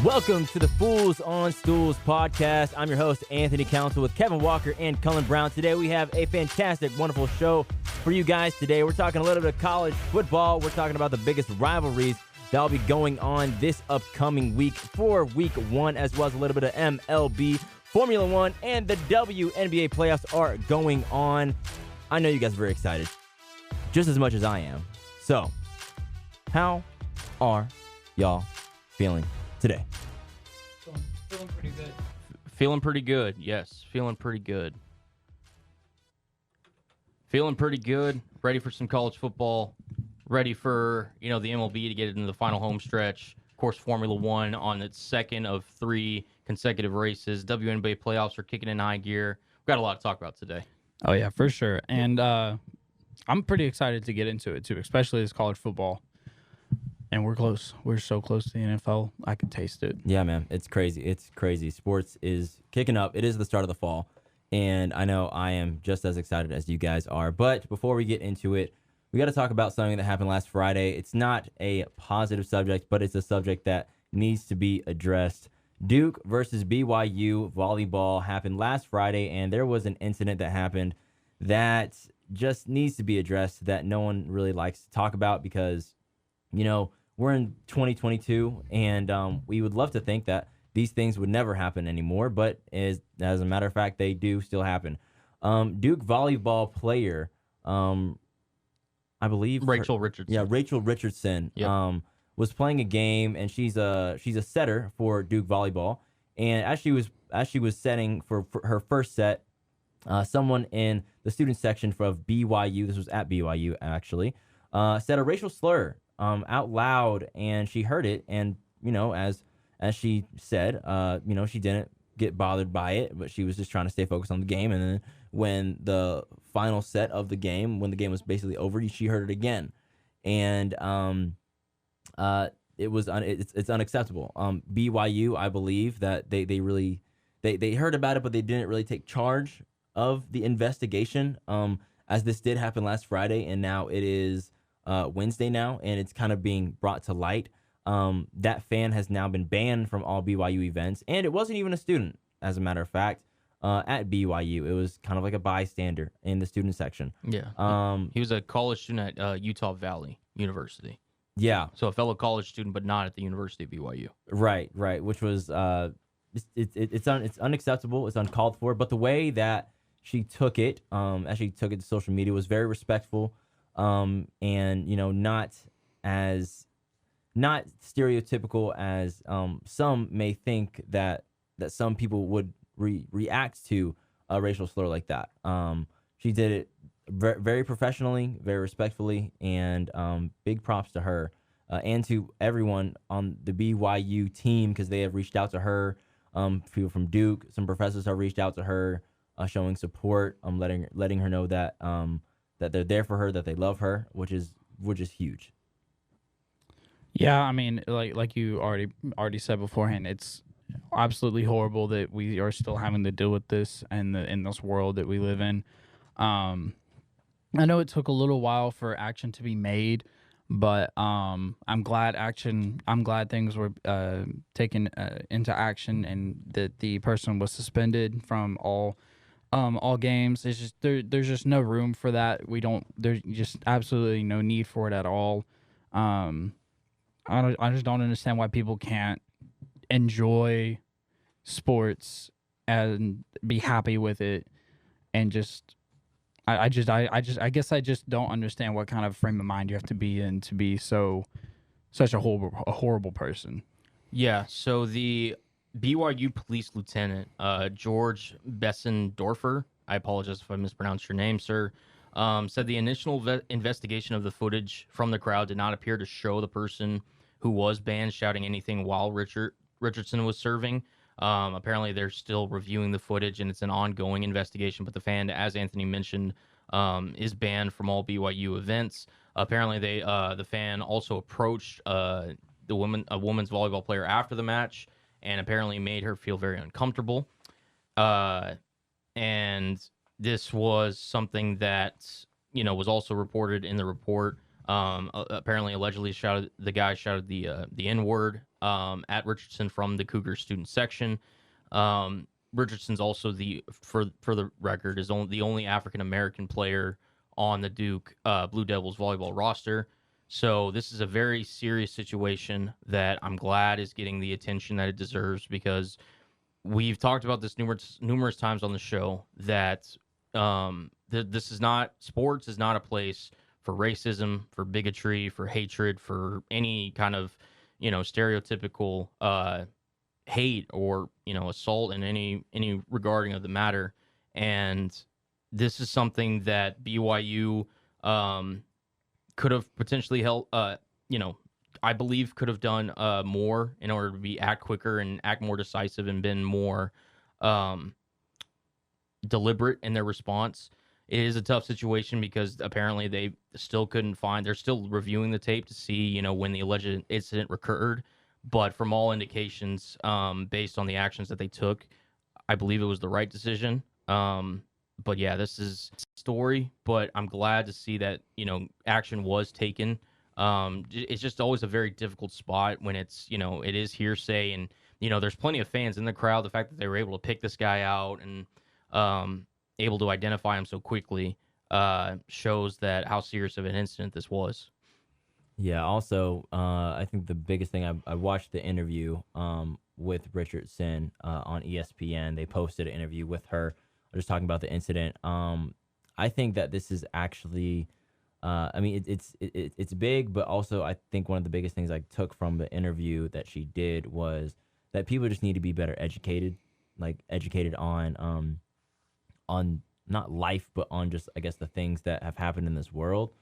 Welcome to the Fools on Stools podcast. I'm your host, Anthony Council, with Kevin Walker and Cullen Brown. Today we have a fantastic, wonderful show for you guys today. We're talking a little bit of college football. We're talking about the biggest rivalries that will be going on this upcoming week for week one, as well as a little bit of MLB, Formula One, and the WNBA playoffs are going on. I know you guys are very excited, just as much as I am. So, how are y'all feeling today? Feeling pretty good. Feeling pretty good, yes. Feeling pretty good. Feeling pretty good. Ready for some college football. Ready for, the MLB to get into the final home stretch. Of course, Formula One on its second of 3 consecutive races. WNBA playoffs are kicking in high gear. We've got a lot to talk about today. Oh, yeah, for sure. And I'm pretty excited to get into it, too, especially this college football. And we're close. We're so close to the NFL. I can taste it. Yeah, man. It's crazy. It's crazy. Sports is kicking up. It is the start of the fall. And I know I am just as excited as you guys are. But before we get into it, we got to talk about something that happened last Friday. It's not a positive subject, but it's a subject that needs to be addressed. Duke versus BYU volleyball happened last Friday, and there was an incident that happened that just needs to be addressed that no one really likes to talk about because, we're in 2022, and we would love to think that these things would never happen anymore, but as a matter of fact, they do still happen. Duke volleyball player, I believe Rachel Richardson. Yeah, Rachel Richardson. Yep. Was playing a game, and she's a setter for Duke volleyball. And as she was setting for her first set, someone in the student section of BYU, this was at BYU actually, said a racial slur out loud, and she heard it, and as she said, she didn't get bothered by it, but she was just trying to stay focused on the game. And then when the final set of the game, when the game was basically over, she heard it again, and it's unacceptable. BYU, I believe that they heard about it, but they didn't really take charge of the investigation. As this did happen last Friday, and now it is Wednesday now, and it's kind of being brought to light. That fan has now been banned from all BYU events, and it wasn't even a student, as a matter of fact, at BYU. It was kind of like a bystander in the student section. Yeah. He was a college student at Utah Valley University. Yeah. So a fellow college student, but not at the University of BYU. Right, which was it's unacceptable. It's uncalled for. But the way that she took it, as she took it to social media, was very respectful. And not stereotypical as some may think that some people would react to a racial slur like that. She did it very professionally, very respectfully, and big props to her and to everyone on the BYU team, because they have reached out to her. People from Duke, some professors have reached out to her, showing support, letting her know that that they're there for her, that they love her, which is huge. Yeah, I mean, like you already said beforehand, it's absolutely horrible that we are still having to deal with this and in this world that we live in. I know it took a little while for action to be made, but I'm glad things were taken into action, and that the person was suspended from all games. It's just there's just no room for that. There's just absolutely no need for it at all. I just don't understand why people can't enjoy sports and be happy with it, and just I guess I just don't understand what kind of frame of mind you have to be in to be such a horrible person. Yeah, so the BYU police lieutenant, George Bessendorfer, I apologize if I mispronounced your name, sir, said the initial investigation of the footage from the crowd did not appear to show the person who was banned shouting anything while Richardson was serving. Apparently, they're still reviewing the footage, and it's an ongoing investigation. But the fan, as Anthony mentioned, is banned from all BYU events. Apparently, the fan also approached a women's volleyball player after the match, and apparently made her feel very uncomfortable. And this was something that was also reported in the report. Apparently, allegedly the guy shouted the N-word at Richardson from the Cougar student section. Richardson's also for the record, is the only African American player on the Duke Blue Devils volleyball roster. So this is a very serious situation that I'm glad is getting the attention that it deserves, because we've talked about this numerous times on the show that this is not, sports is not a place for racism, for bigotry, for hatred, for any kind of stereotypical hate or assault in any regarding of the matter. And this is something that BYU could have potentially helped, I believe could have done more in order to act quicker and act more decisive and been more deliberate in their response. It is a tough situation because apparently they still couldn't find, they're still reviewing the tape to see, when the alleged incident occurred. But from all indications, based on the actions that they took, I believe it was the right decision. But yeah, this is a story, but I'm glad to see that, action was taken. It's just always a very difficult spot when it's, it is hearsay, and, there's plenty of fans in the crowd. The fact that they were able to pick this guy out and able to identify him so quickly shows that how serious of an incident this was. Yeah. Also, I think the biggest thing, I watched the interview with Richardson on ESPN. They posted an interview with her, just talking about the incident. I think that this is actually, it's big, but also I think one of the biggest things I took from the interview that she did was that people just need to be better educated, like educated on not life, but on just, I guess, the things that have happened in this world.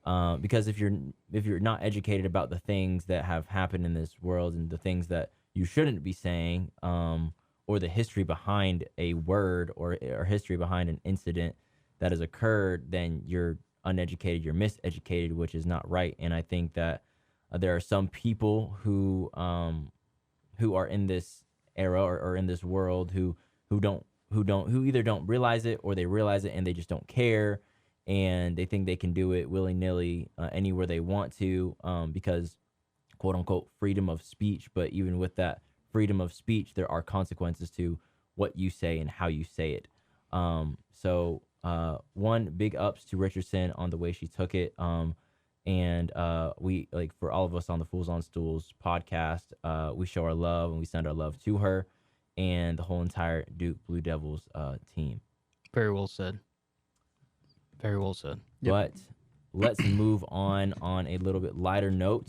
Because if you're not educated about the things that have happened in this world and the things that you shouldn't be saying, or the history behind a word or history behind an incident that has occurred, then you're uneducated, you're miseducated, which is not right. And I think that there are some people who are in this era or in this world who either don't realize it, or they realize it and they just don't care, and they think they can do it willy-nilly anywhere they want to, because quote unquote freedom of speech. But even with that freedom of speech, there are consequences to what you say and how you say it. So one, big ups to Richardson on the way she took it. And we, like, for all of us on the Fools on Stools podcast, we show our love and we send our love to her and the whole entire Duke Blue Devils team. Very well said. Very well said. Yep. But let's move on a little bit lighter note.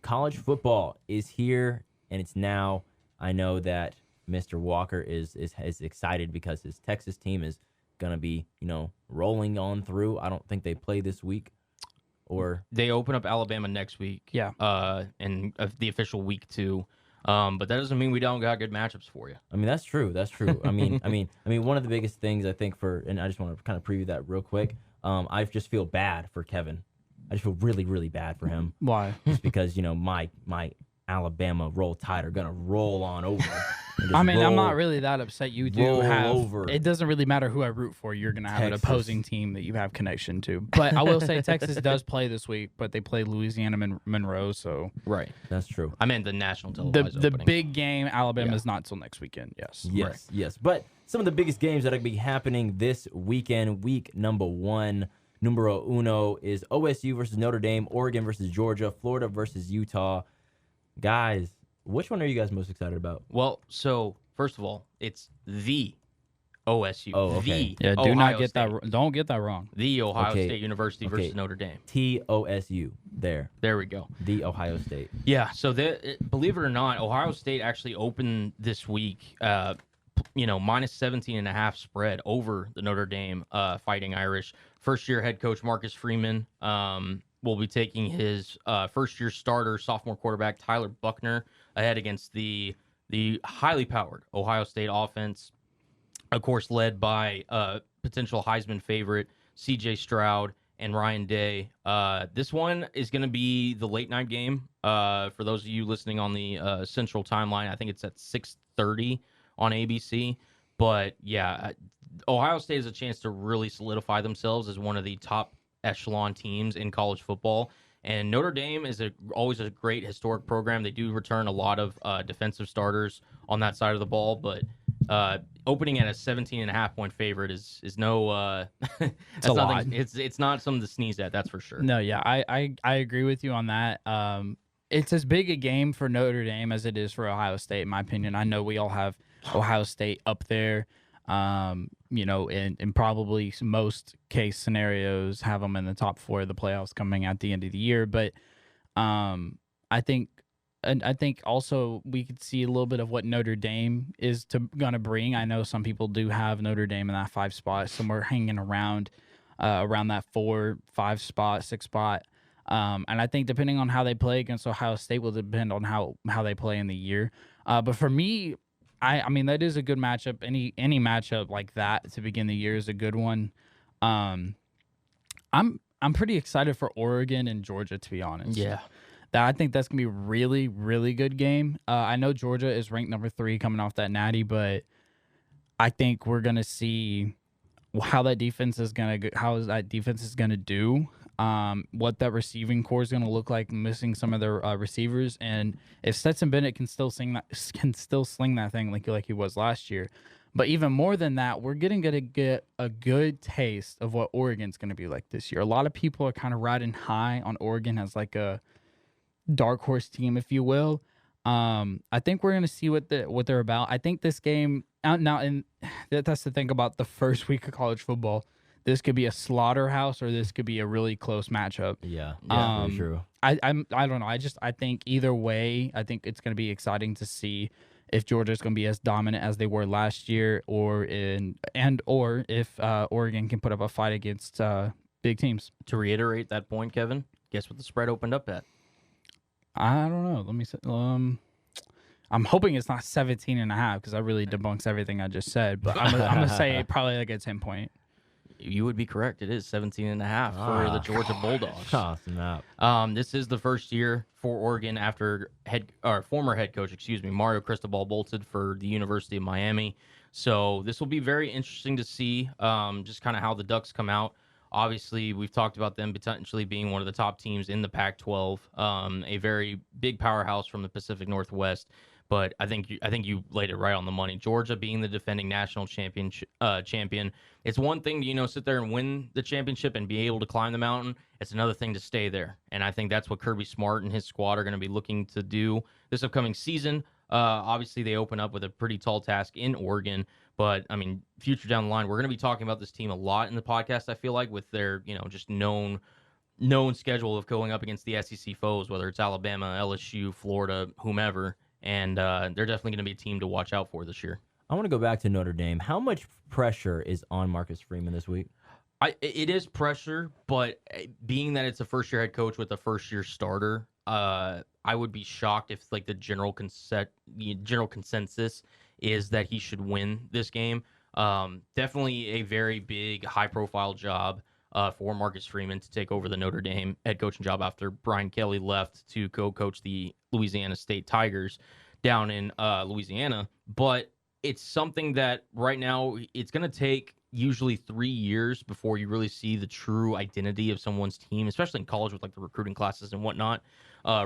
College football is here, and it's now. I know that Mr. Walker is excited because his Texas team is gonna be, rolling on through. I don't think they play this week, or they open up Alabama next week. Yeah. And the official week 2. But that doesn't mean we don't got good matchups for you. I mean, that's true. That's true. I mean, one of the biggest things I think and I just want to kind of preview that real quick. I just feel bad for Kevin. I just feel really, really bad for him. Why? Just because, my Alabama Roll Tide are gonna roll on over. I'm not really that upset. You do have over. It doesn't really matter who I root for. You're gonna have an opposing team that you have connection to. But I will say Texas does play this week, but they play Louisiana Monroe. So right, that's true. I meant the national televised the opening. big game. Alabama's not till next weekend. Yes. Yes. But some of the biggest games that are gonna be happening this weekend, week number 1. Numero uno is OSU versus Notre Dame, Oregon versus Georgia, Florida versus Utah. Guys, which one are you guys most excited about? Well, so first of all, it's the OSU. Oh, okay. Yeah, don't get that wrong. The Ohio State University versus Notre Dame. TOSU. There we go. The Ohio State. Yeah. So believe it or not, Ohio State actually opened this week. Minus 17.5 spread over the Notre Dame Fighting Irish. First-year head coach Marcus Freeman will be taking his first-year starter, sophomore quarterback Tyler Buckner, ahead against the highly powered Ohio State offense, of course, led by potential Heisman favorite C.J. Stroud and Ryan Day. This one is going to be the late-night game. For those of you listening on the Central Timeline, I think it's at 6:30 on ABC. But yeah, Ohio State has a chance to really solidify themselves as one of the top echelon teams in college football. And Notre Dame is always a great historic program. They do return a lot of defensive starters on that side of the ball, but opening at a 17.5 point favorite is no It's a lot. it's not something to sneeze at, that's for sure. No, yeah, I agree with you on that. It's as big a game for Notre Dame as it is for Ohio State, in my opinion. I know we all have Ohio State up there, in probably most case scenarios have them in the top 4 of the playoffs coming at the end of the year. But I think also we could see a little bit of what Notre Dame is gonna bring. I know some people do have Notre Dame in that 5 spot, somewhere hanging around that 4, 5 spot, 6 spot. And I think depending on how they play against Ohio State will depend on how they play in the year. But for me, I mean that is a good matchup. Any matchup like that to begin the year is a good one. I'm pretty excited for Oregon and Georgia, to be honest. Yeah. I think that's gonna be a really, really good game. I know Georgia is ranked number 3 coming off that natty, but I think we're gonna see how that defense is gonna do. What that receiving core is gonna look like, missing some of their receivers, and if Stetson Bennett can still sling that thing like he was last year. But even more than that, we're gonna get a good taste of what Oregon's gonna be like this year. A lot of people are kind of riding high on Oregon as like a dark horse team, if you will. I think we're gonna see what they're about. I think this game now, and that's the thing about the first week of college football. This could be a slaughterhouse, or this could be a really close matchup. Yeah, for true. I don't know. I think either way, I think it's gonna be exciting to see if Georgia's gonna be as dominant as they were last year, or if Oregon can put up a fight against big teams. To reiterate that point, Kevin, guess what the spread opened up at? I don't know. Let me say. I'm hoping it's not 17.5 because that really debunks everything I just said. But I'm gonna say probably like a 10-point. You would be correct. It is 17.5 for the Georgia Bulldogs. Awesome. This is the first year for Oregon after former head coach, Mario Cristobal bolted for the University of Miami. So this will be very interesting to see just kind of how the Ducks come out. Obviously, we've talked about them potentially being one of the top teams in the Pac-12, a very big powerhouse from the Pacific Northwest. But I think you laid it right on the money. Georgia being the defending national champion, it's one thing to sit there and win the championship and be able to climb the mountain. It's another thing to stay there, and I think that's what Kirby Smart and his squad are going to be looking to do this upcoming season. Obviously, they open up with a pretty tall task in Oregon, but I mean, future down the line, we're going to be talking about this team a lot in the podcast. I feel like with their just known schedule of going up against the SEC foes, whether it's Alabama, LSU, Florida, whomever. And they're definitely going to be a team to watch out for this year. I want to go back to Notre Dame. How much pressure is on Marcus Freeman this week? It is pressure, but being that it's a first-year head coach with a first-year starter, I would be shocked if like the general consensus is that he should win this game. Definitely a very big, high-profile job for Marcus Freeman to take over the Notre Dame head coaching job after Brian Kelly left to go coach the Louisiana State Tigers down in Louisiana. But it's something that right now it's going to take usually 3 years before you really see the true identity of someone's team, especially in college with like the recruiting classes and whatnot,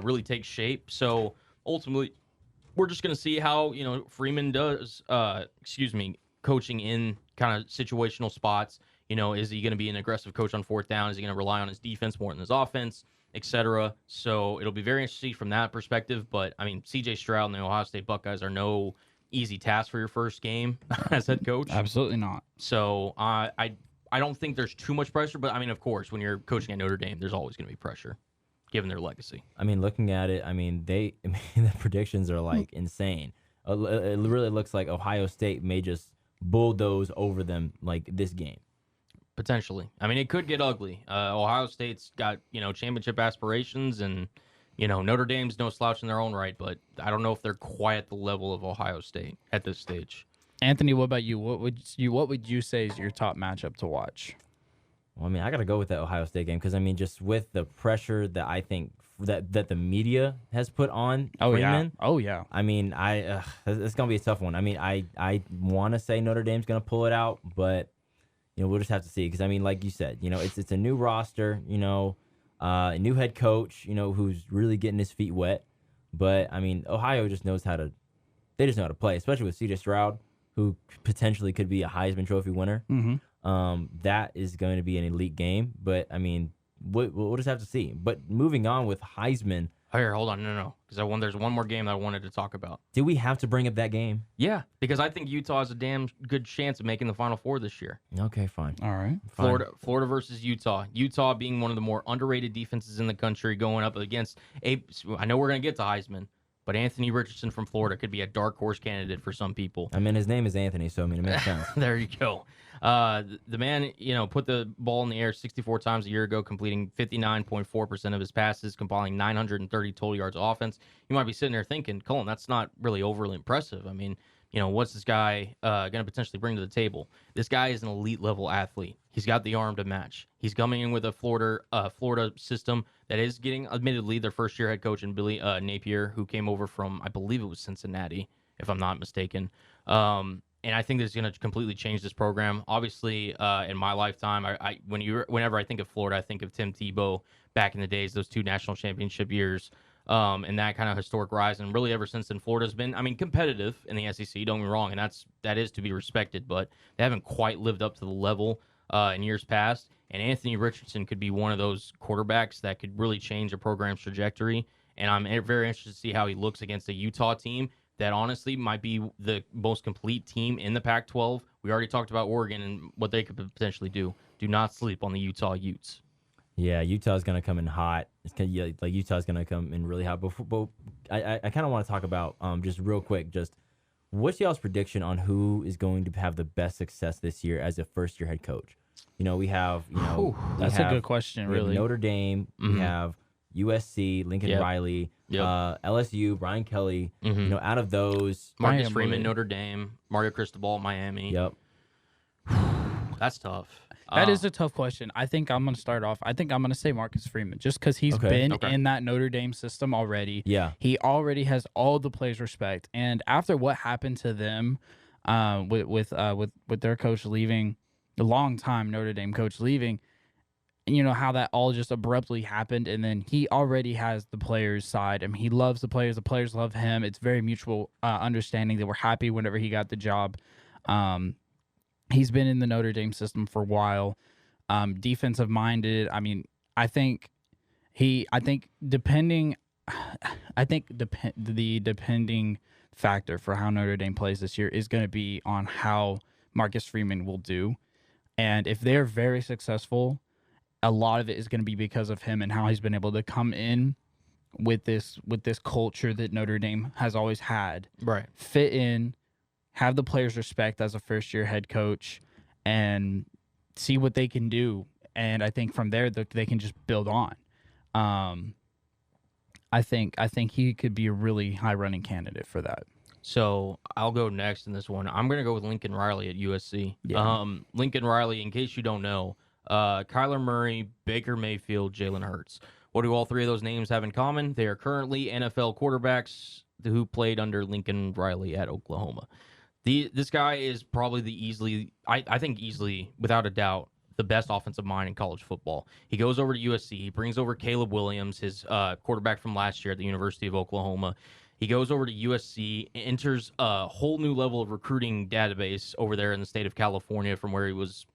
really take shape. So ultimately, we're just going to see how Freeman does. Coaching in kind of situational spots. Is he going to be an aggressive coach on 4th down? Is he going to rely on his defense more than his offense, etc.? So it'll be very interesting from that perspective. But, I mean, C.J. Stroud and the Ohio State Buckeyes are no easy task for your first game as head coach. Absolutely not. So I don't think there's too much pressure. But, I mean, of course, when you're coaching at Notre Dame, there's always going to be pressure, given their legacy. I mean, looking at it, the predictions are, like, insane. It really looks like Ohio State may just bulldoze over them, like, this game. Potentially. I mean, it could get ugly. Ohio State's got, championship aspirations, and, Notre Dame's no slouch in their own right, but I don't know if they're quite at the level of Ohio State at this stage. Anthony, what about you? What would you say is your top matchup to watch? Well, I mean, I got to go with that Ohio State game because, just with the pressure that I think that the media has put on Freeman. Oh, yeah. I mean, it's going to be a tough one. I mean, I want to say Notre Dame's going to pull it out, but we'll just have to see because, like you said, it's a new roster. a new head coach, who's really getting his feet wet. But I mean, Ohio just knows how to. They just know how to play, especially with C.J. Stroud, who potentially could be a Heisman Trophy winner. That is going to be an elite game. But I mean, we'll just have to see. But moving on with Heisman. Here, hold on, no, because there's one more game that I wanted to talk about. Do we have to bring up that game? Yeah, because I think Utah has a damn good chance of making the Final Four this year. Okay, fine. All right. Florida versus Utah. Utah being one of the more underrated defenses in the country, going up against I know we're gonna get to Heisman, but Anthony Richardson from Florida could be a dark horse candidate for some people. I mean, his name is Anthony, so I mean, it makes sense. There you go. The man, put the ball in the air 64 times a year ago, completing 59.4% of his passes, compiling 930 total yards of offense. You might be sitting there thinking, Cullen, that's not really overly impressive. I mean, what's this guy going to potentially bring to the table? This guy is an elite level athlete. He's got the arm to match. He's coming in with a Florida system that is getting, admittedly, their first year head coach in Billy Napier, who came over from, I believe it was Cincinnati, if I'm not mistaken. And I think this is going to completely change this program. Obviously, in my lifetime, whenever I think of Florida, I think of Tim Tebow back in the days, those 2 national championship years, and that kind of historic rise. And really, ever since then, Florida's been, competitive in the SEC. Don't get me wrong, and that is to be respected. But they haven't quite lived up to the level in years past. And Anthony Richardson could be one of those quarterbacks that could really change a program's trajectory. And I'm very interested to see how he looks against a Utah team that honestly might be the most complete team in the Pac-12. We already talked about Oregon and what they could potentially do. Do not sleep on the Utah Utes. Yeah, Utah's going to come in hot. Utah's going to come in really hot. But I kind of want to talk about, just real quick, just what's y'all's prediction on who is going to have the best success this year as a first-year head coach? We have, that's a good question, really. Notre Dame, we have USC, Lincoln Riley, LSU, Brian Kelly. Out of those, Marcus Freeman, Notre Dame, Mario Cristobal, Miami. Yep. That's tough. That is a tough question. I think I'm going to start off. I think I'm going to say Marcus Freeman, just because he's been in that Notre Dame system already. Yeah. He already has all the players' respect. And after what happened to them with their coach leaving, the long-time Notre Dame coach leaving, how that all just abruptly happened, and then he already has the players' side. I mean, he loves the players love him. It's very mutual understanding that we're happy whenever he got the job. He's been in the Notre Dame system for a while. Defensive minded. I mean, the depending factor for how Notre Dame plays this year is going to be on how Marcus Freeman will do. And if they're very successful, a lot of it is going to be because of him and how he's been able to come in with this culture that Notre Dame has always had. Right. Fit in, have the players' respect as a first-year head coach, and see what they can do. And I think from there they can just build on. I think he could be a really high-running candidate for that. So I'll go next in this one. I'm going to go with Lincoln Riley at USC. Yeah. Lincoln Riley, in case you don't know, Kyler Murray, Baker Mayfield, Jalen Hurts. What do all 3 of those names have in common? They are currently NFL quarterbacks who played under Lincoln Riley at Oklahoma. This guy is probably I think easily, without a doubt, the best offensive mind in college football. He goes over to USC. He brings over Caleb Williams, his quarterback from last year at the University of Oklahoma. He goes over to USC, enters a whole new level of recruiting database over there in the state of California from where he was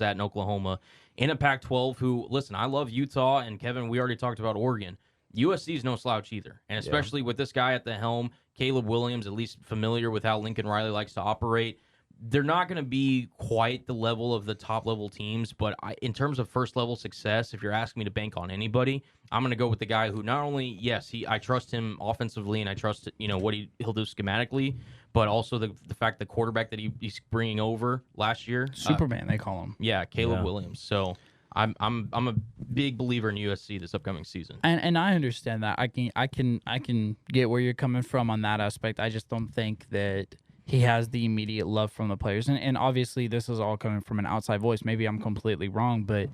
at in Oklahoma. In a Pac-12 who, listen, I love Utah, and Kevin, we already talked about Oregon. USC is no slouch either, and especially with this guy at the helm, Caleb Williams, at least familiar with how Lincoln Riley likes to operate. They're not going to be quite the level of the top-level teams, but in terms of first-level success, if you're asking me to bank on anybody, I'm going to go with the guy who not only, yes, I trust him offensively, and I trust what he'll do schematically, but also the fact the quarterback that he's bringing over last year, Superman, they call him. Yeah, Caleb Williams. So I'm a big believer in USC this upcoming season. And I understand that. I can get where you're coming from on that aspect. I just don't think that he has the immediate love from the players. And obviously this is all coming from an outside voice. Maybe I'm completely wrong, but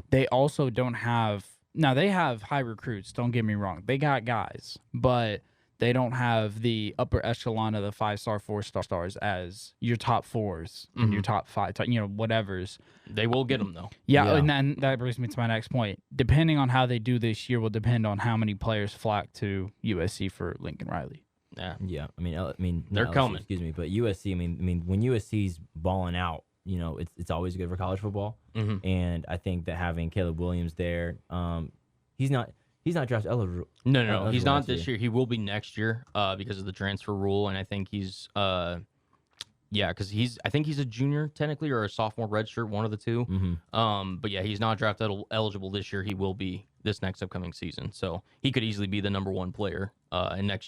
they also don't have – now, they have high recruits. Don't get me wrong. They got guys. But they don't have the upper echelon of the 5-star, 4-star stars as your top fours and your top five, whatever's. They will get them though. Yeah, and then that brings me to my next point. Depending on how they do this year will depend on how many players flock to USC for Lincoln Riley. Yeah. I mean, they're not LSU, coming. Excuse me, but USC. I mean, when USC's balling out, it's always good for college football. And I think that having Caleb Williams there, he's not draft eligible. No, he's not this year. He will be next year because of the transfer rule, and I think he's because I think he's a junior technically or a sophomore redshirt, one of the two. But yeah, he's not draft eligible this year. He will be this next upcoming season, so he could easily be the number one player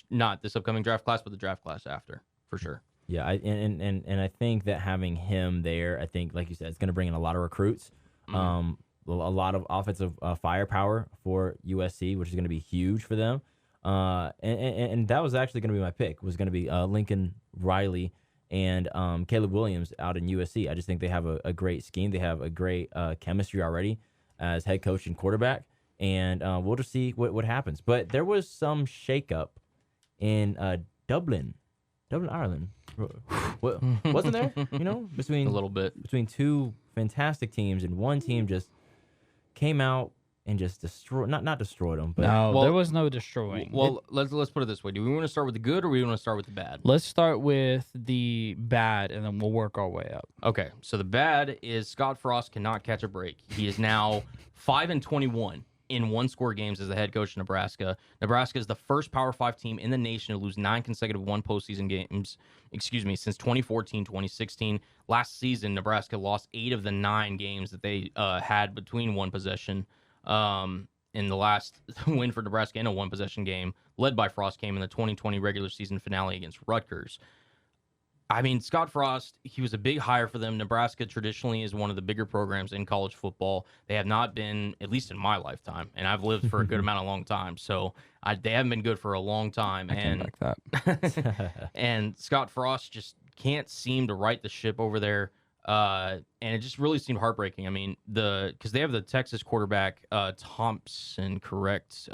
not this upcoming draft class, but the draft class after for sure. Yeah, and I think that having him there, I think, like you said, it's going to bring in a lot of recruits, a lot of offensive firepower for USC, which is going to be huge for them. And that was actually going to be my pick. Was going to be Lincoln Riley and Caleb Williams out in USC. I just think they have a great scheme. They have a great chemistry already as head coach and quarterback, and we'll just see what happens. But there was some shakeup in Dublin, Ireland. Wasn't there? Between A little bit. between two fantastic teams, and one team just came out and just destroyed, not destroyed them, but There was no destroying. Well, let's put it this way. Do we want to start with the good or we want to start with the bad? Let's start with the bad, and then we'll work our way up. Okay, so the bad is Scott Frost cannot catch a break. He is now 5-21 in one-score games as the head coach of Nebraska. Nebraska is the first Power 5 team in the nation to lose 9 consecutive postseason games, since 2014-2016. Last season, Nebraska lost 8 of the 9 games that they had between one possession. In the last win for Nebraska in a one-possession game, led by Frost, came in the 2020 regular season finale against Rutgers. I mean, Scott Frost, he was a big hire for them. Nebraska traditionally is one of the bigger programs in college football. They have not been, at least in my lifetime, and I've lived for a good amount of long time, so they haven't been good for a long time. I can back that. And Scott Frost just can't seem to right the ship over there, and it just really seemed heartbreaking. I mean, because they have the Texas quarterback Thompson, correct?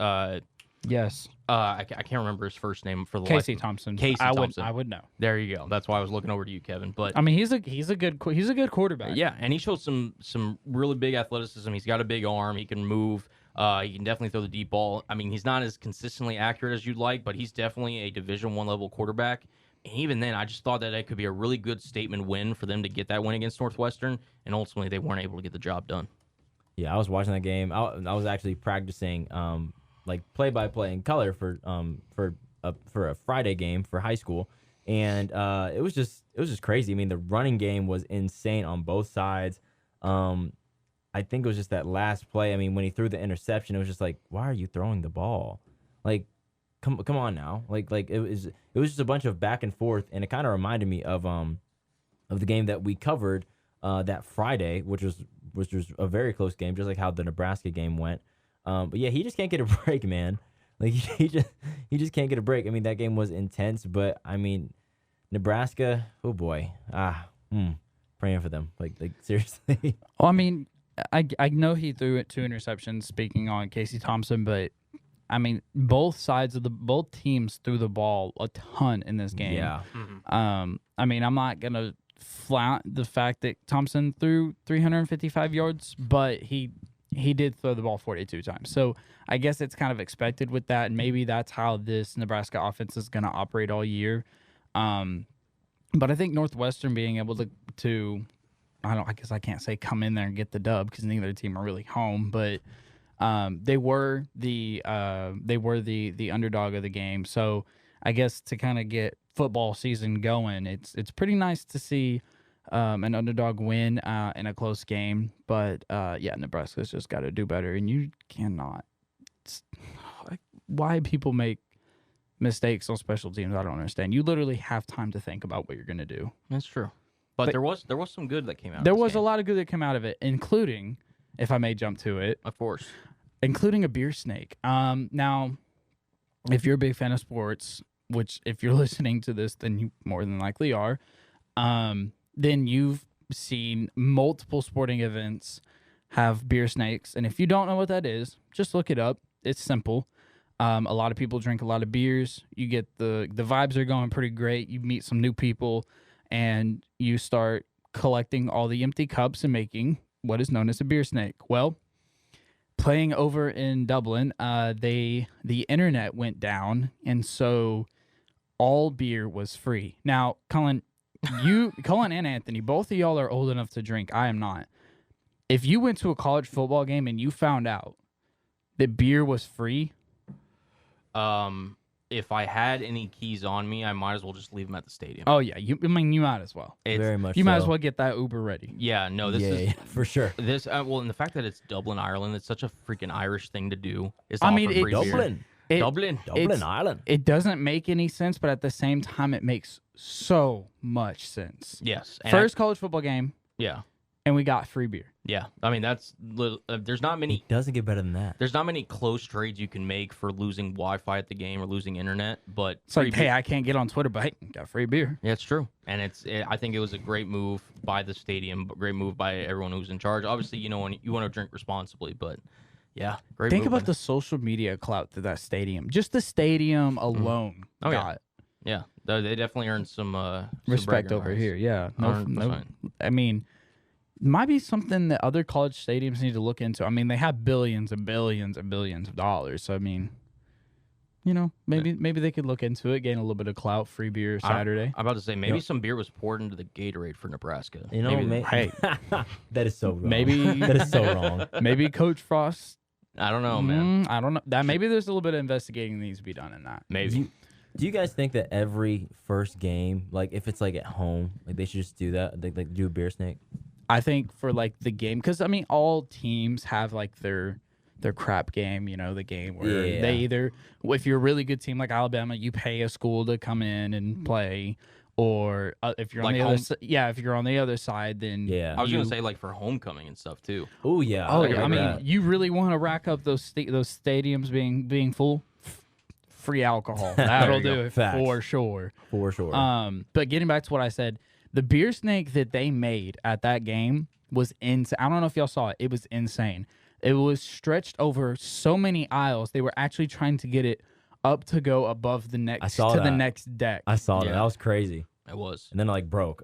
Yes. I can't remember his first name for the Casey life of Thompson. Casey Thompson. I would know. There you go. That's why I was looking over to you, Kevin. But I mean, he's a good quarterback. yeah, and he showed some really big athleticism. He's got a big arm. He can move. He can definitely throw the deep ball. I mean, he's not as consistently accurate as you'd like, but he's definitely a Division I level quarterback. And even then, I just thought that it could be a really good statement win for them to get that win against Northwestern, and ultimately they weren't able to get the job done. Yeah, I was watching that game. I was actually practicing like play-by-play in color for a Friday game for high school, and it was just crazy. I mean, the running game was insane on both sides. I think it was just that last play. I mean, when he threw the interception, it was just like, why are you throwing the ball? Like, come on now. Like it was just a bunch of back and forth, and it kind of reminded me of the game that we covered that Friday, which was a very close game, just like how the Nebraska game went. But yeah, he just can't get a break, man. Like he just can't get a break. I mean, that game was intense, but I mean, Nebraska, oh boy, praying for them. Like seriously. Well, I mean, I know he threw it 2 interceptions. Speaking on Casey Thompson, but I mean, both teams threw the ball a ton in this game. Yeah. I mean, I'm not gonna flout the fact that Thompson threw 355 yards, but he did throw the ball 42 times. So I guess it's kind of expected with that, and maybe that's how this Nebraska offense is going to operate all year. But I think Northwestern being able to I guess I can't say come in there and get the dub because neither team are really home, but they were the underdog of the game. So I guess to kind of get football season going, it's pretty nice to see an underdog win in a close game. But yeah, Nebraska's just got to do better, and you cannot. Why people make mistakes on special teams, I don't understand. You literally have time to think about what you're going to do. That's true. But there was some good that came out. There was a lot of good that came out of it, including, if I may jump to it, of course, including a beer snake. Now, if you're a big fan of sports, which if you're listening to this, then you more than likely are, then you've seen multiple sporting events have beer snakes. And if you don't know what that is, just look it up. It's simple. A lot of people drink a lot of beers. You get the vibes are going pretty great. You meet some new people, and you start collecting all the empty cups and making what is known as a beer snake. Well, playing over in Dublin, the internet went down, and so all beer was free. Now, Cullen and Anthony, both of y'all are old enough to drink. I am not. If you went to a college football game and you found out that beer was free, if I had any keys on me, I might as well just leave them at the stadium. oh yeah, you might as well. Very much. You might as so. well get that Uber ready. Yeah, no, this Yeah, is yeah, for sure. this. Well, and the fact that it's Dublin, Ireland, it's such a freaking Irish thing to do. Is I offer mean, free beer. Dublin, It's- Ireland. It doesn't make any sense, but at the same time, it makes so much sense. Yes. And First college football game, yeah, and we got free beer. yeah. I mean, that's there's not many. It doesn't get better than that. There's not many close trades you can make for losing Wi-Fi at the game or losing internet, but It's like, free hey, beer- I can't get on Twitter, but hey, got free beer. yeah, it's true, and I think it was a great move by the stadium, but great move by everyone who's in charge. Obviously, when you want to drink responsibly, but yeah, great. Think move about by- the social media clout to that stadium. Just the stadium alone Oh, yeah. got yeah. They definitely earned some respect bragging over rights. here. Yeah, no, 100%. I mean, might be something that other college stadiums need to look into. I mean, they have billions and billions and billions of dollars. So I mean, maybe they could look into it, gain a little bit of clout, free beer Saturday. I'm about to say maybe Yep. some beer was poured into the Gatorade for Nebraska. You know, maybe, Hey. that is so wrong. Maybe- that is so wrong. Maybe Coach Frost. I don't know, man. I don't know. That maybe there's a little bit of investigating that needs to be done in that. Maybe. Do you guys think that every first game, like if it's like at home, like they should just do that? They like do a beer snake. I think for like the game, because I mean, all teams have like their crap game. The game where Yeah. they either, if you're a really good team like Alabama, you pay a school to come in and play, or if you're on Like the home- other, if you're on the other side, then Yeah. I was you- gonna say like for homecoming and stuff too. Oh yeah. Oh, like yeah. I mean, that. you really want to rack up those stadiums being full. Free alcohol. That'll you go. do it Facts. for sure. for sure. But getting back to what I said, the beer snake that they made at that game was insane. I don't know if y'all saw it. It was insane. It was stretched over so many aisles. They were actually trying to get it up to go above the next saw to the that. next deck. I saw that. yeah. That was crazy. It was. And then it like broke.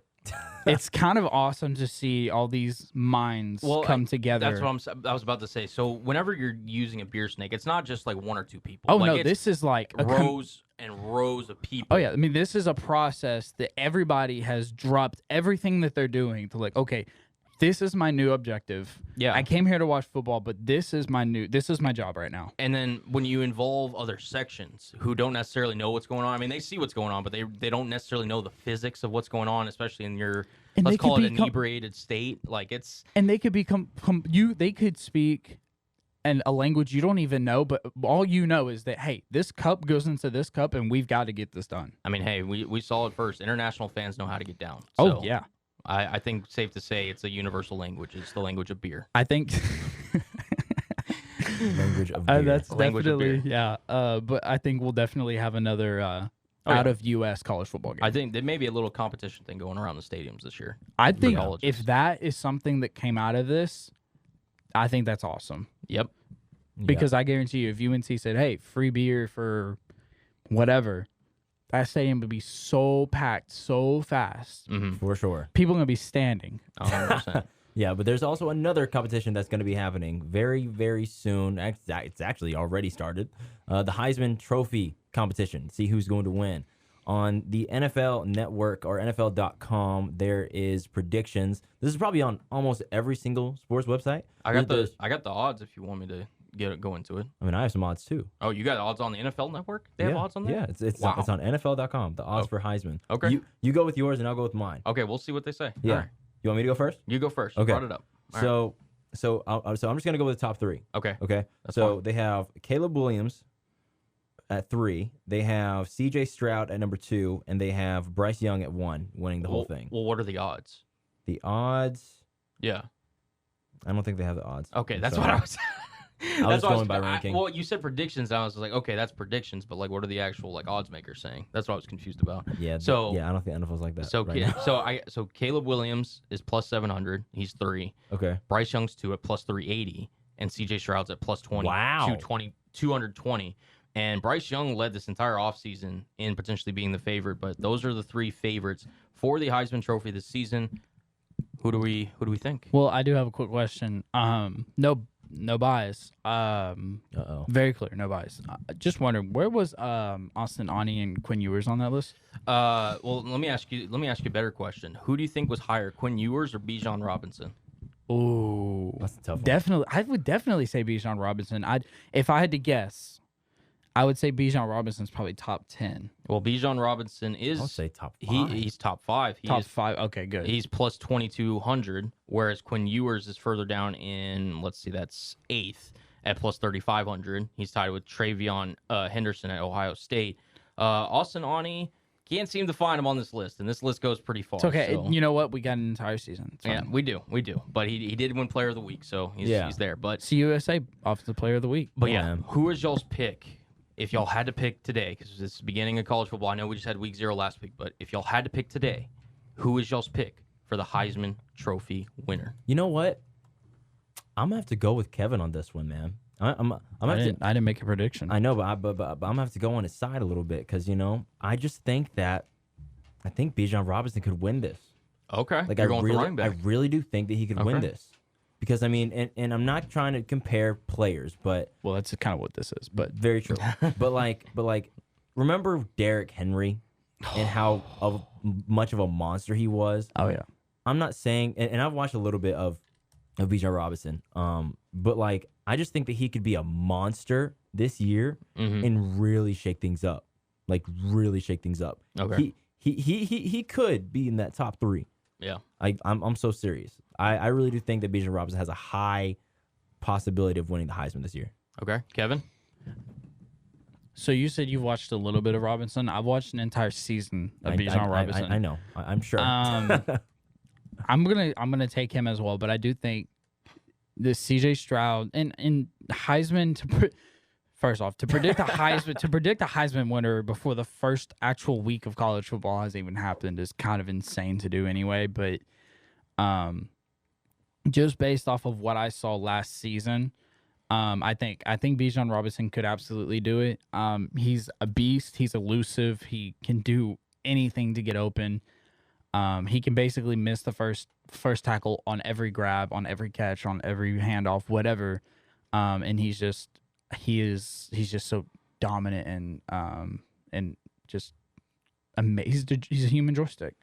It's kind of awesome to see all these minds come together. That's what I was about to say. So whenever you're using a beer snake, it's not just like one or two people. Oh like, no, it's this is like a rows and rows of people. Oh yeah, I mean this is a process that everybody has dropped everything that they're doing to like, okay, this is my new objective. Yeah. I came here to watch football, but this is my job right now. And then when you involve other sections who don't necessarily know what's going on, I mean, they see what's going on, but they don't necessarily know the physics of what's going on, especially in your And they let's call could it become- inebriated state. Like it's And they could become they could speak a language you don't even know, but all you know is that hey, this cup goes into this cup, and we've got to get this done. I mean, hey, we saw it first. International fans know how to get down. Oh So yeah, I think safe to say it's a universal language. It's the language of beer. I think Language of beer. that's Language of definitely But I think we'll definitely have another out of U.S. college football game. I think there may be a little competition thing going around the stadiums this year. I think colleges. if that is something that came out of this, I think that's awesome. Yep. Yeah. Because I guarantee you, if UNC said, hey, free beer for whatever, that stadium would be so packed so fast. Mm-hmm. for sure. People are going to be standing. 100%. Yeah, but there's also another competition that's going to be happening very, very soon. It's actually already started. The Heisman Trophy competition. See who's going to win. On the NFL Network or NFL.com, there is predictions. This is probably on almost every single sports website. I got There's- the odds if you want me to go into it. I mean, I have some odds too. Oh, you got odds on the NFL Network? They have Yeah, odds on there? Yeah, it's Wow. on NFL.com. The odds for Heisman. Okay. You go with yours and I'll go with mine. Okay, we'll see what they say. Yeah. All right. You want me to go first? You go first. Okay. Brought it up. All right. So I'm just gonna go with the top three. Okay. Okay. That's so fine. they have Caleb Williams at 3. They have C.J. Stroud at number 2, and they have Bryce Young at 1, winning the whole thing. Well, what are the odds? The odds, Yeah. I don't think they have the odds. Okay, I'm that's sorry. what I was. I was going by ranking. Well, you said predictions. I was like, okay, that's predictions, but like, what are the actual like odds makers saying? That's what I was confused about. Yeah. So- yeah, I don't think NFL's like that. So, right now. so Caleb Williams is plus 700. He's 3. Okay. Bryce Young's 2 at plus 380, and CJ Stroud's at plus 20. Wow. 220. And Bryce Young led this entire offseason in potentially being the favorite, but those are the 3 favorites for the Heisman Trophy this season. Who do we think? Well, I do have a quick question. No bias. Very clear, no bias. Just wondering, where was Austin Ani and Quinn Ewers on that list? Well, let me ask you a better question. Who do you think was higher, Quinn Ewers or Bijan Robinson? Oh, That's a tough one. definitely. I would definitely say Bijan Robinson. If I had to guess, I would say Bijan Robinson's probably top 10. Well, Bijan Robinson is. I'll say top 5. He's top 5. Top 5. Okay, good. He's plus 2,200, whereas Quinn Ewers is further down in. Let's see, that's 8th at plus 3,500. He's tied with Travion Henderson at Ohio State. Austin Ani, can't seem to find him on this list, and this list goes pretty far. It's okay. So. You know what? We got an entire season. It's Yeah, fine. we do. But he did win Player of the Week, so he's there. But CUSA Offensive Player of the Week. But yeah, who is y'all's pick? If y'all had to pick today, because it's the beginning of college football, I know we just had week 0 last week, but if y'all had to pick today, who is y'all's pick for the Heisman Trophy winner? You know what? I'm gonna have to go with Kevin on this one, man. I didn't make a prediction. I know, but I'm gonna have to go on his side a little bit because I just think Bijan Robinson could win this. Okay, Like you're going with the running back. I really do think that he could win this. Because, I mean, and I'm not trying to compare players, but... Well, that's kind of what this is, but... Very true. but remember Derrick Henry and how much of a monster he was? Oh, yeah. I'm not saying... And I've watched a little bit of Bijan Robinson. But, I just think that he could be a monster this year and really shake things up. Like, really shake things up. Okay. He could be in that top 3. Yeah. I'm so serious. I really do think that Bijan Robinson has a high possibility of winning the Heisman this year. Okay. Kevin? So you said you've watched a little bit of Robinson. I've watched an entire season of Bijan Robinson. I know. I'm sure. I'm gonna take him as well, but I do think this CJ Stroud and Heisman first off, to predict a Heisman winner before the first actual week of college football has even happened is kind of insane to do anyway. But just based off of what I saw last season, I think Bijan Robinson could absolutely do it. He's a beast. He's elusive. He can do anything to get open. He can basically miss the first tackle on every grab, on every catch, on every handoff, whatever. And he's just so dominant and just amazing. He's a human joystick.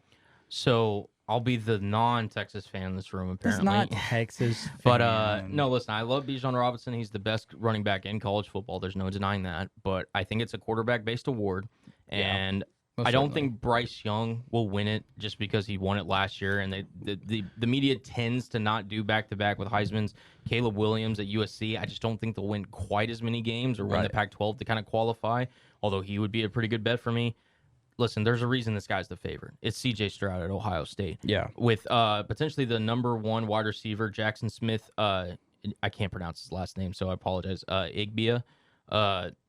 So I'll be the non-Texas fan in this room, apparently. It's not Texas But no, listen, I love Bijan Robinson. He's the best running back in college football. There's no denying that. But I think it's a quarterback-based award. And I don't think Bryce Young will win it just because he won it last year. And the media tends to not do back-to-back with Heisman's. Caleb Williams at USC, I just don't think they'll win quite as many games or win the Pac-12 to kind of qualify, although he would be a pretty good bet for me. Listen, there's a reason this guy's the favorite. It's C.J. Stroud at Ohio State. Yeah. With potentially the number 1 wide receiver, Jackson Smith. I can't pronounce his last name, so I apologize. Igbia.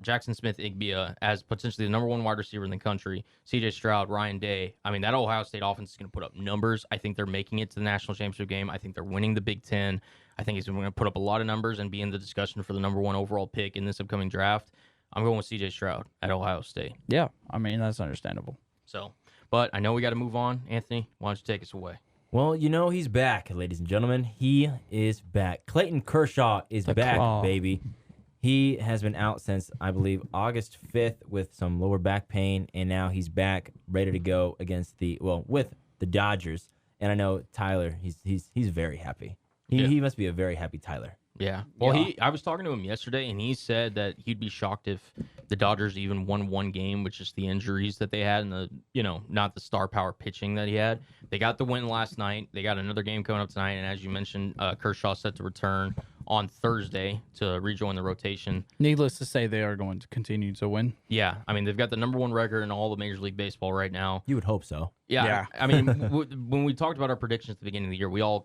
Jackson Smith Igbia as potentially the number 1 wide receiver in the country. C.J. Stroud, Ryan Day. I mean, that Ohio State offense is going to put up numbers. I think they're making it to the national championship game. I think they're winning the Big Ten. I think he's going to put up a lot of numbers and be in the discussion for the number 1 overall pick in this upcoming draft. I'm going with C.J. Stroud at Ohio State. Yeah, I mean, that's understandable. So, but I know we got to move on. Anthony, why don't you take us away? Well, he's back, ladies and gentlemen. He is back. Clayton Kershaw is back, baby. He has been out since, I believe, August 5th with some lower back pain, and now he's back, ready to go with the Dodgers. And I know Tyler, he's very happy. He must be a very happy Tyler. Yeah. Well, I was talking to him yesterday, and he said that he'd be shocked if the Dodgers even won one game with just the injuries that they had and not the star power pitching that he had. They got the win last night. They got another game coming up tonight, and as you mentioned, Kershaw set to return on Thursday to rejoin the rotation. Needless to say, they are going to continue to win. Yeah. I mean, they've got the number 1 record in all of Major League Baseball right now. You would hope so. Yeah. I mean, when we talked about our predictions at the beginning of the year, we all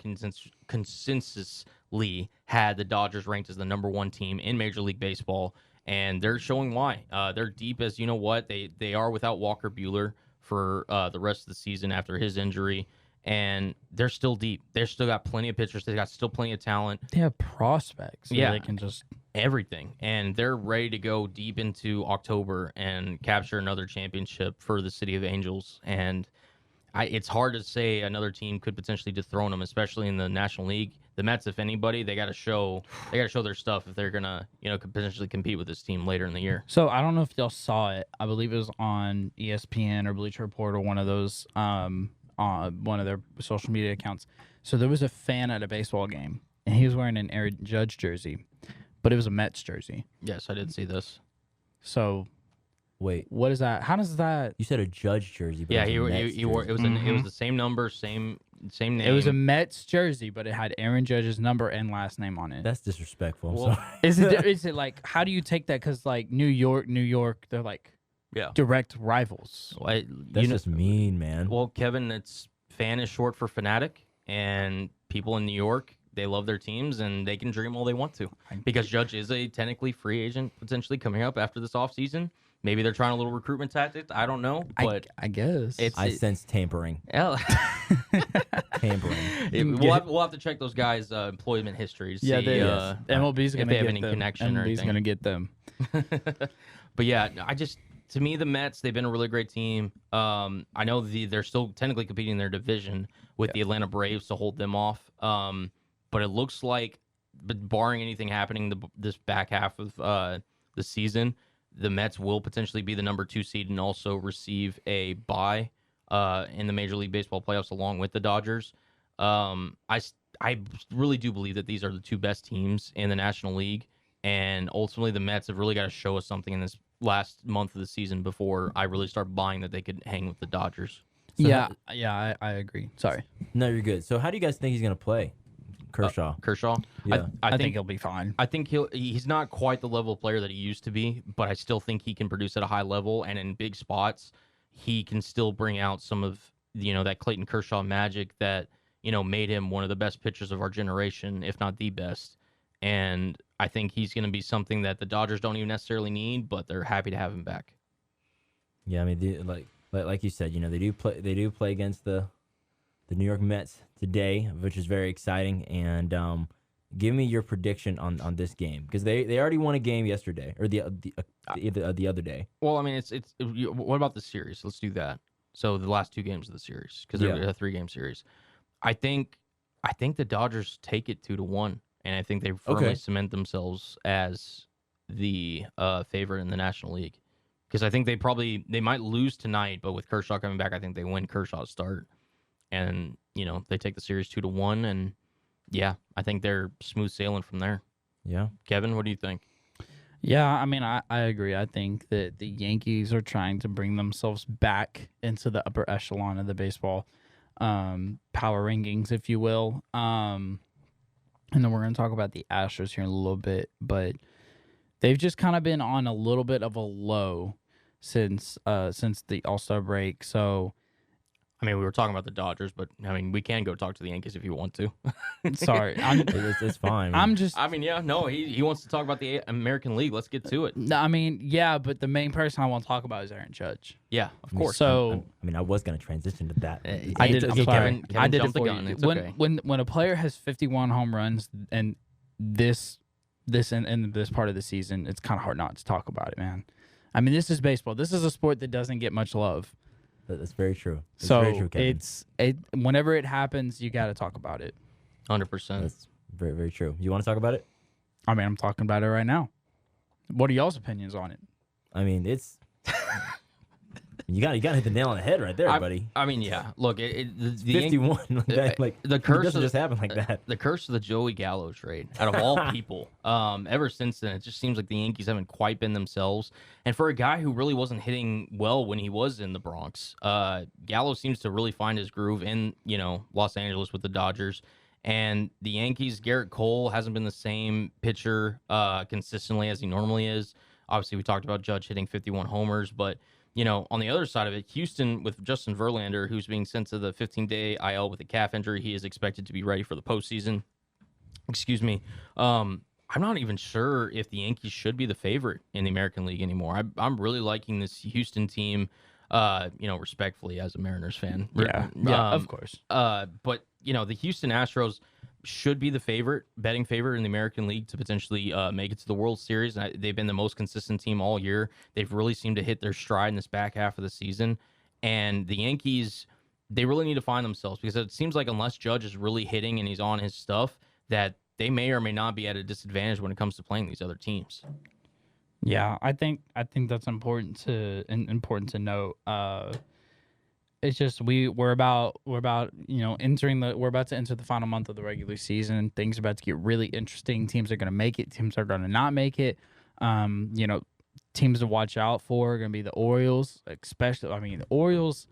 consensusly had the Dodgers ranked as the number 1 team in Major League Baseball, and they're showing why. They're deep as you know what. They are without Walker Buehler for the rest of the season after his injury, and they're still deep. They've still got plenty of pitchers. They got still plenty of talent. They have prospects. Yeah. They can just... everything, and they're ready to go deep into October and capture another championship for the City of Angels. And it's hard to say another team could potentially dethrone them, especially in the National League. The Mets, if anybody, they got to show their stuff if they're gonna, could potentially compete with this team later in the year. So I don't know if y'all saw it. I believe it was on ESPN or Bleacher Report or one of those, on one of their social media accounts. So there was a fan at a baseball game, and he was wearing an Aaron Judge jersey, but it was a Mets jersey. Yes, I did see this. So Wait, what is that? How does that? you said a Judge jersey, but Yeah, it he was a Mets wore it was jersey. it was the same number, same name. It was a Mets jersey, but it had Aaron Judge's number and last name on it. That's disrespectful. I'm Well, sorry. Is it like, how do you take that? Because like New York, they're like yeah. direct rivals. Well, That's just mean, man. Well, Kevin, it's fan is short for fanatic, and people in New York, they love their teams and they can dream all they want to. Because Judge is a technically free agent potentially coming up after this offseason. Maybe they're trying a little recruitment tactic. I don't know, but I guess I sense tampering. yeah. Tampering. We'll have to check those guys' employment histories. Yeah, see, MLB's if gonna they have get any them. connection or MLB's anything. gonna get them. But yeah, to me, the Mets, they've been a really great team. I know they're still technically competing in their division with the Atlanta Braves to hold them off. But it looks like, but barring anything happening this back half of the season, the Mets will potentially be the number 2 seed and also receive a bye in the Major League Baseball playoffs along with the Dodgers. I really do believe that these are the 2 best teams in the National League, and ultimately the Mets have really got to show us something in this last month of the season before I really start buying that they could hang with the Dodgers. So I agree. Sorry. No, you're good. So how do you guys think he's gonna play, Kershaw? Kershaw? Yeah. I think he'll be fine. I think he's not quite the level of player that he used to be, but I still think he can produce at a high level, and in big spots, he can still bring out some of that Clayton Kershaw magic that made him one of the best pitchers of our generation, if not the best. And I think he's going to be something that the Dodgers don't even necessarily need, but they're happy to have him back. Yeah, I mean, like you said, they do play against the New York Mets today, which is very exciting. And give me your prediction on this game, because they already won a game yesterday or the other day. Well, I mean, what about the series? Let's do that. So the last 2 games of the series, because they're a 3-game series. I think the Dodgers take it 2-1, and I think they firmly cement themselves as the favorite in the National League. Because I think they might lose tonight, but with Kershaw coming back, I think they win Kershaw's start, and they take the series 2-1, and yeah, I think they're smooth sailing from there. Yeah, Kevin, what do you think? Yeah, I mean, I agree. I think that the Yankees are trying to bring themselves back into the upper echelon of the baseball power rankings, if you will. And then we're going to talk about the Astros here in a little bit, but they've just kind of been on a little bit of a low since the All-Star break. So, I mean, we were talking about the Dodgers, but I mean, we can go talk to the Yankees if you want to. sorry, it's fine. He wants to talk about the American League. Let's get to it. I mean, yeah, but the main person I want to talk about is Aaron Judge. Yeah, of course. So, I was going to transition to that. I did. I'm sorry. Kevin I did it jumped the for gun. you. It's okay. When a player has 51 home runs and this in this part of the season, it's kind of hard not to talk about it, man. I mean, this is baseball. This is a sport that doesn't get much love. That's very true. That's So very true, Kevin. whenever it happens, you got to talk about it. 100%. That's very, very true. You want to talk about it? I mean, I'm talking about it right now. What are y'all's opinions on it? I mean, it's you got to hit the nail on the head right there, buddy. I mean, yeah. Look, the 51. the curse it doesn't just happen like that. The curse of the Joey Gallo trade, out of all people. Ever since then, it just seems like the Yankees haven't quite been themselves. And for a guy who really wasn't hitting well when he was in the Bronx, Gallo seems to really find his groove in Los Angeles with the Dodgers. And the Yankees, Garrett Cole hasn't been the same pitcher consistently as he normally is. Obviously, we talked about Judge hitting 51 homers, but on the other side of it, Houston with Justin Verlander, who's being sent to the 15-day IL with a calf injury, he is expected to be ready for the postseason. Excuse me. I'm not even sure if the Yankees should be the favorite in the American League anymore. I'm really liking this Houston team, respectfully as a Mariners fan. Yeah, of course. But the Houston Astros, should be the betting favorite in the American League to potentially make it to the World Series. They've been the most consistent team all year. They've really seemed to hit their stride in this back half of the season. And the Yankees, they really need to find themselves, because it seems like unless Judge is really hitting and he's on his stuff, that they may or may not be at a disadvantage when it comes to playing these other teams. Yeah, I think that's important to note. It's just we're about to enter the final month of the regular season. Things are about to get really interesting. Teams are going to make it. Teams are going to not make it. Teams to watch out for are going to be the Orioles, especially. I mean, the Orioles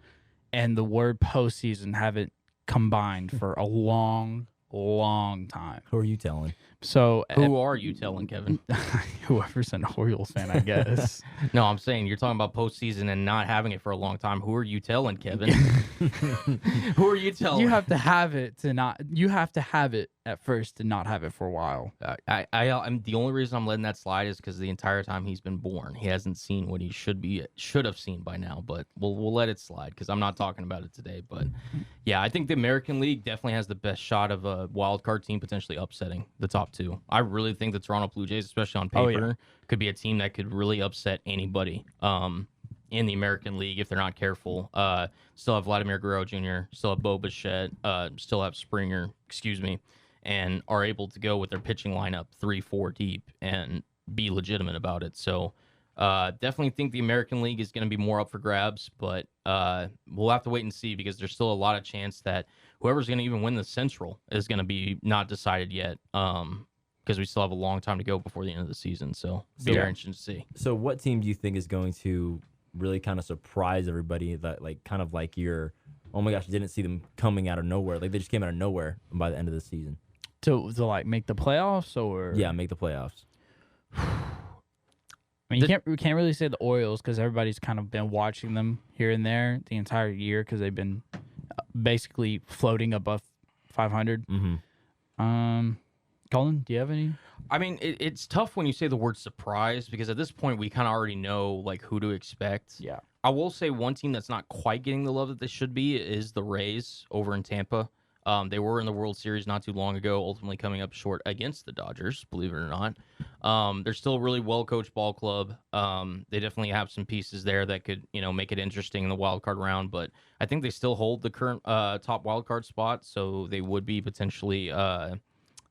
and the word postseason haven't combined for a long time. Who are you telling? So who are you telling, Kevin? Whoever's an Orioles fan, I guess. No, I'm saying you're talking about postseason and not having it for a long time. Who are you telling, Kevin? Who are you telling? You have to have it at first to not have it for a while. I'm the only reason I'm letting that slide is because the entire time he's been born, he hasn't seen what he should have seen by now. But we'll let it slide because I'm not talking about it today. But yeah, I think the American League definitely has the best shot of a wild card team potentially upsetting the top two. I really think the Toronto Blue Jays, especially on paper, could be a team that could really upset anybody in the American League if they're not careful. Still have Vladimir Guerrero Jr., still have Bo Bichette, still have Springer, and are able to go with their pitching lineup 3-4 deep and be legitimate about it. So definitely think the American League is going to be more up for grabs, but we'll have to wait and see, because there's still a lot of chance that whoever's going to even win the Central is going to be not decided yet, because we still have a long time to go before the end of the season. So very interesting to see. So what team do you think is going to really kind of surprise everybody, that oh my gosh, didn't see them coming out of nowhere? Like, they just came out of nowhere by the end of the season. To like make the playoffs, or make the playoffs. I mean, we can't really say the Orioles, because everybody's kind of been watching them here and there the entire year, because they've been basically floating above 500. Mm-hmm. Cullen, do you have any? I mean, it's tough when you say the word surprise, because at this point we kind of already know like who to expect. Yeah. I will say one team that's not quite getting the love that they should be is the Rays over in Tampa. They were in the World Series not too long ago, ultimately coming up short against the Dodgers, believe it or not. They're still a really well-coached ball club. They definitely have some pieces there that could, make it interesting in the wild card round, but I think they still hold the current top wild card spot, so they would be potentially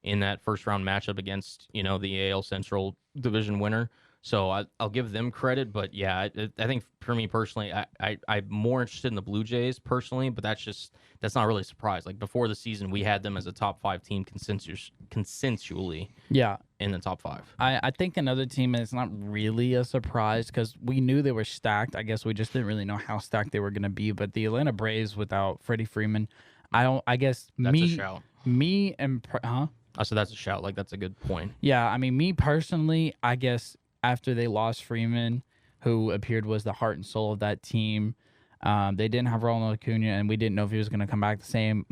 in that first round matchup against, the AL Central division winner. So I'll give them credit, but yeah, I think for me personally, I'm more interested in the Blue Jays personally, but that's not really a surprise. Like before the season, we had them as a top 5 team consensually. Yeah, in the top 5. I think another team is not really a surprise, because we knew they were stacked. I guess we just didn't really know how stacked they were going to be. But the Atlanta Braves without Freddie Freeman, that's a shout. So that's a shout. Like, that's a good point. Yeah, I mean, me personally, I guess after they lost Freeman, who appeared was the heart and soul of that team, they didn't have Ronald Acuna, and we didn't know if he was going to come back the same.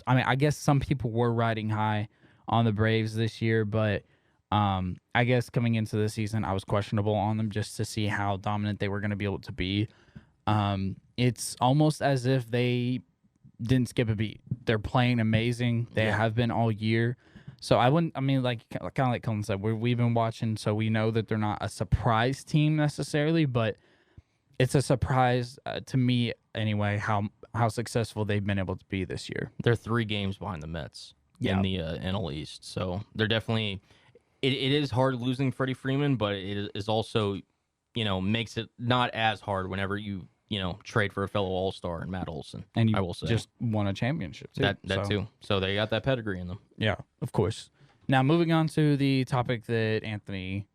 I guess some people were riding high on the Braves this year, but I guess coming into the season, I was questionable on them just to see how dominant they were going to be able to be. It's almost as if they didn't skip a beat. They're playing amazing. They have been all year. So kind of like Cullen said, we've been watching, so we know that they're not a surprise team necessarily, but it's a surprise to me anyway how successful they've been able to be this year. They're 3 games behind the Mets in the NL East, so they're definitely. It is hard losing Freddie Freeman, but it is also, makes it not as hard whenever you trade for a fellow All-Star and Matt Olson. And you I will say just won a championship too. That too. So they got that pedigree in them. Yeah, of course. Now moving on to the topic that Anthony,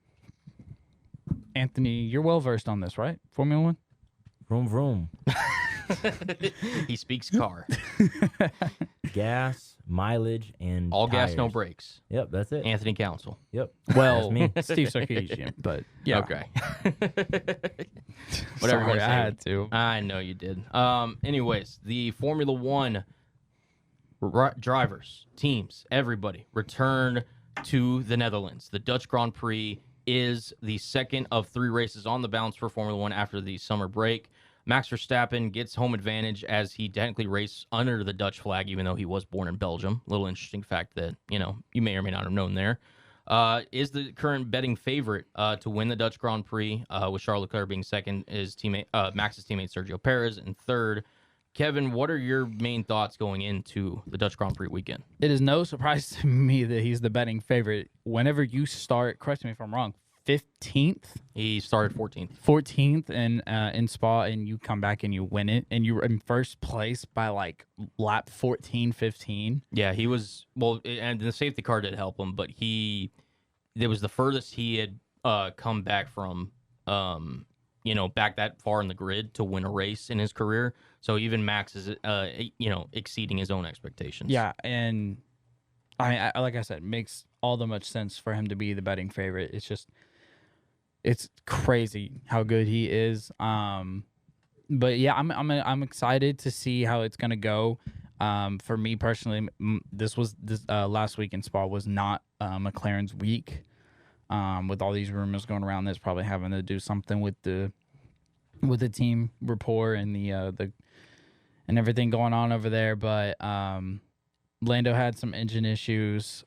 you're well versed on this, right? Formula One. Vroom vroom. He speaks car. Gas, mileage, and all tires. gas, no brakes. Yep, that's it. Anthony Council. Yep. Well, that's me. Steve Sarkisian, but yeah. Okay. Whatever. Sorry, I had to. I know you did. Anyways, the Formula One drivers, teams, everybody return to the Netherlands. The Dutch Grand Prix is the second of 3 races on the bounce for Formula One after the summer break. Max Verstappen gets home advantage as he technically raced under the Dutch flag, even though he was born in Belgium. Little interesting fact that, you may or may not have known there. Is the current betting favorite to win the Dutch Grand Prix, with Charles Leclerc being second, is Max's teammate Sergio Perez, and third. Kevin, what are your main thoughts going into the Dutch Grand Prix weekend? It is no surprise to me that he's the betting favorite. Whenever you start, correct me if I'm wrong, 15th? He started 14th. 14th in Spa, and you come back and you win it, and you were in first place by like lap 14, 15. Yeah, he was, and the safety car did help him, but it was the furthest he had come back from, back that far in the grid to win a race in his career. So even Max is, exceeding his own expectations. Yeah, and I mean, like I said, it makes all the much sense for him to be the betting favorite. It's crazy how good he is. But yeah, I'm excited to see how it's gonna go. For me personally, this last week in Spa was not McLaren's week. With all these rumors going around, that's probably having to do something with the team rapport and the and everything going on over there. But Lando had some engine issues.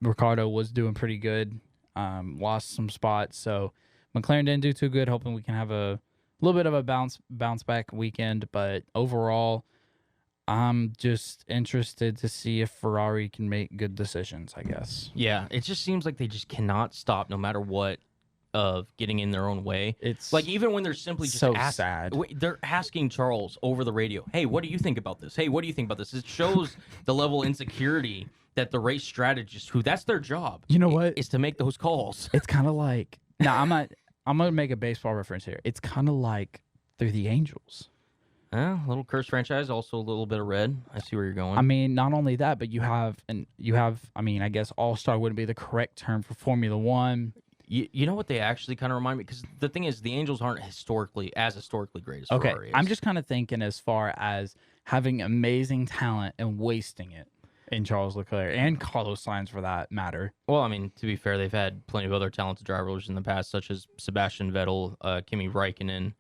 Ricardo was doing pretty good. Lost some spots, so McLaren didn't do too good. Hoping we can have a little bit of a bounce back weekend, but overall, I'm just interested to see if Ferrari can make good decisions, I guess. Yeah, it just seems like they just cannot stop, no matter what, of getting in their own way. It's like, even when they're simply just so sad. They're asking Charles over the radio, "Hey, what do you think about this? Hey, what do you think about this?" It shows the level of insecurity that the race strategist, who that's their job, you know what, is to make those calls. It's kind of like, I'm gonna make a baseball reference here. It's kind of like they're the Angels. Little curse franchise, also a little bit of red. I see where you're going. I mean, not only that, but you have. I mean, I guess all-star wouldn't be the correct term for Formula One. You know what they actually kind of remind me? Because the thing is, the Angels aren't historically great as Ferrari is. I'm just kind of thinking as far as having amazing talent and wasting it in Charles Leclerc and Carlos Sainz for that matter. Well, I mean, to be fair, they've had plenty of other talented drivers in the past, such as Sebastian Vettel, Kimi Räikkönen,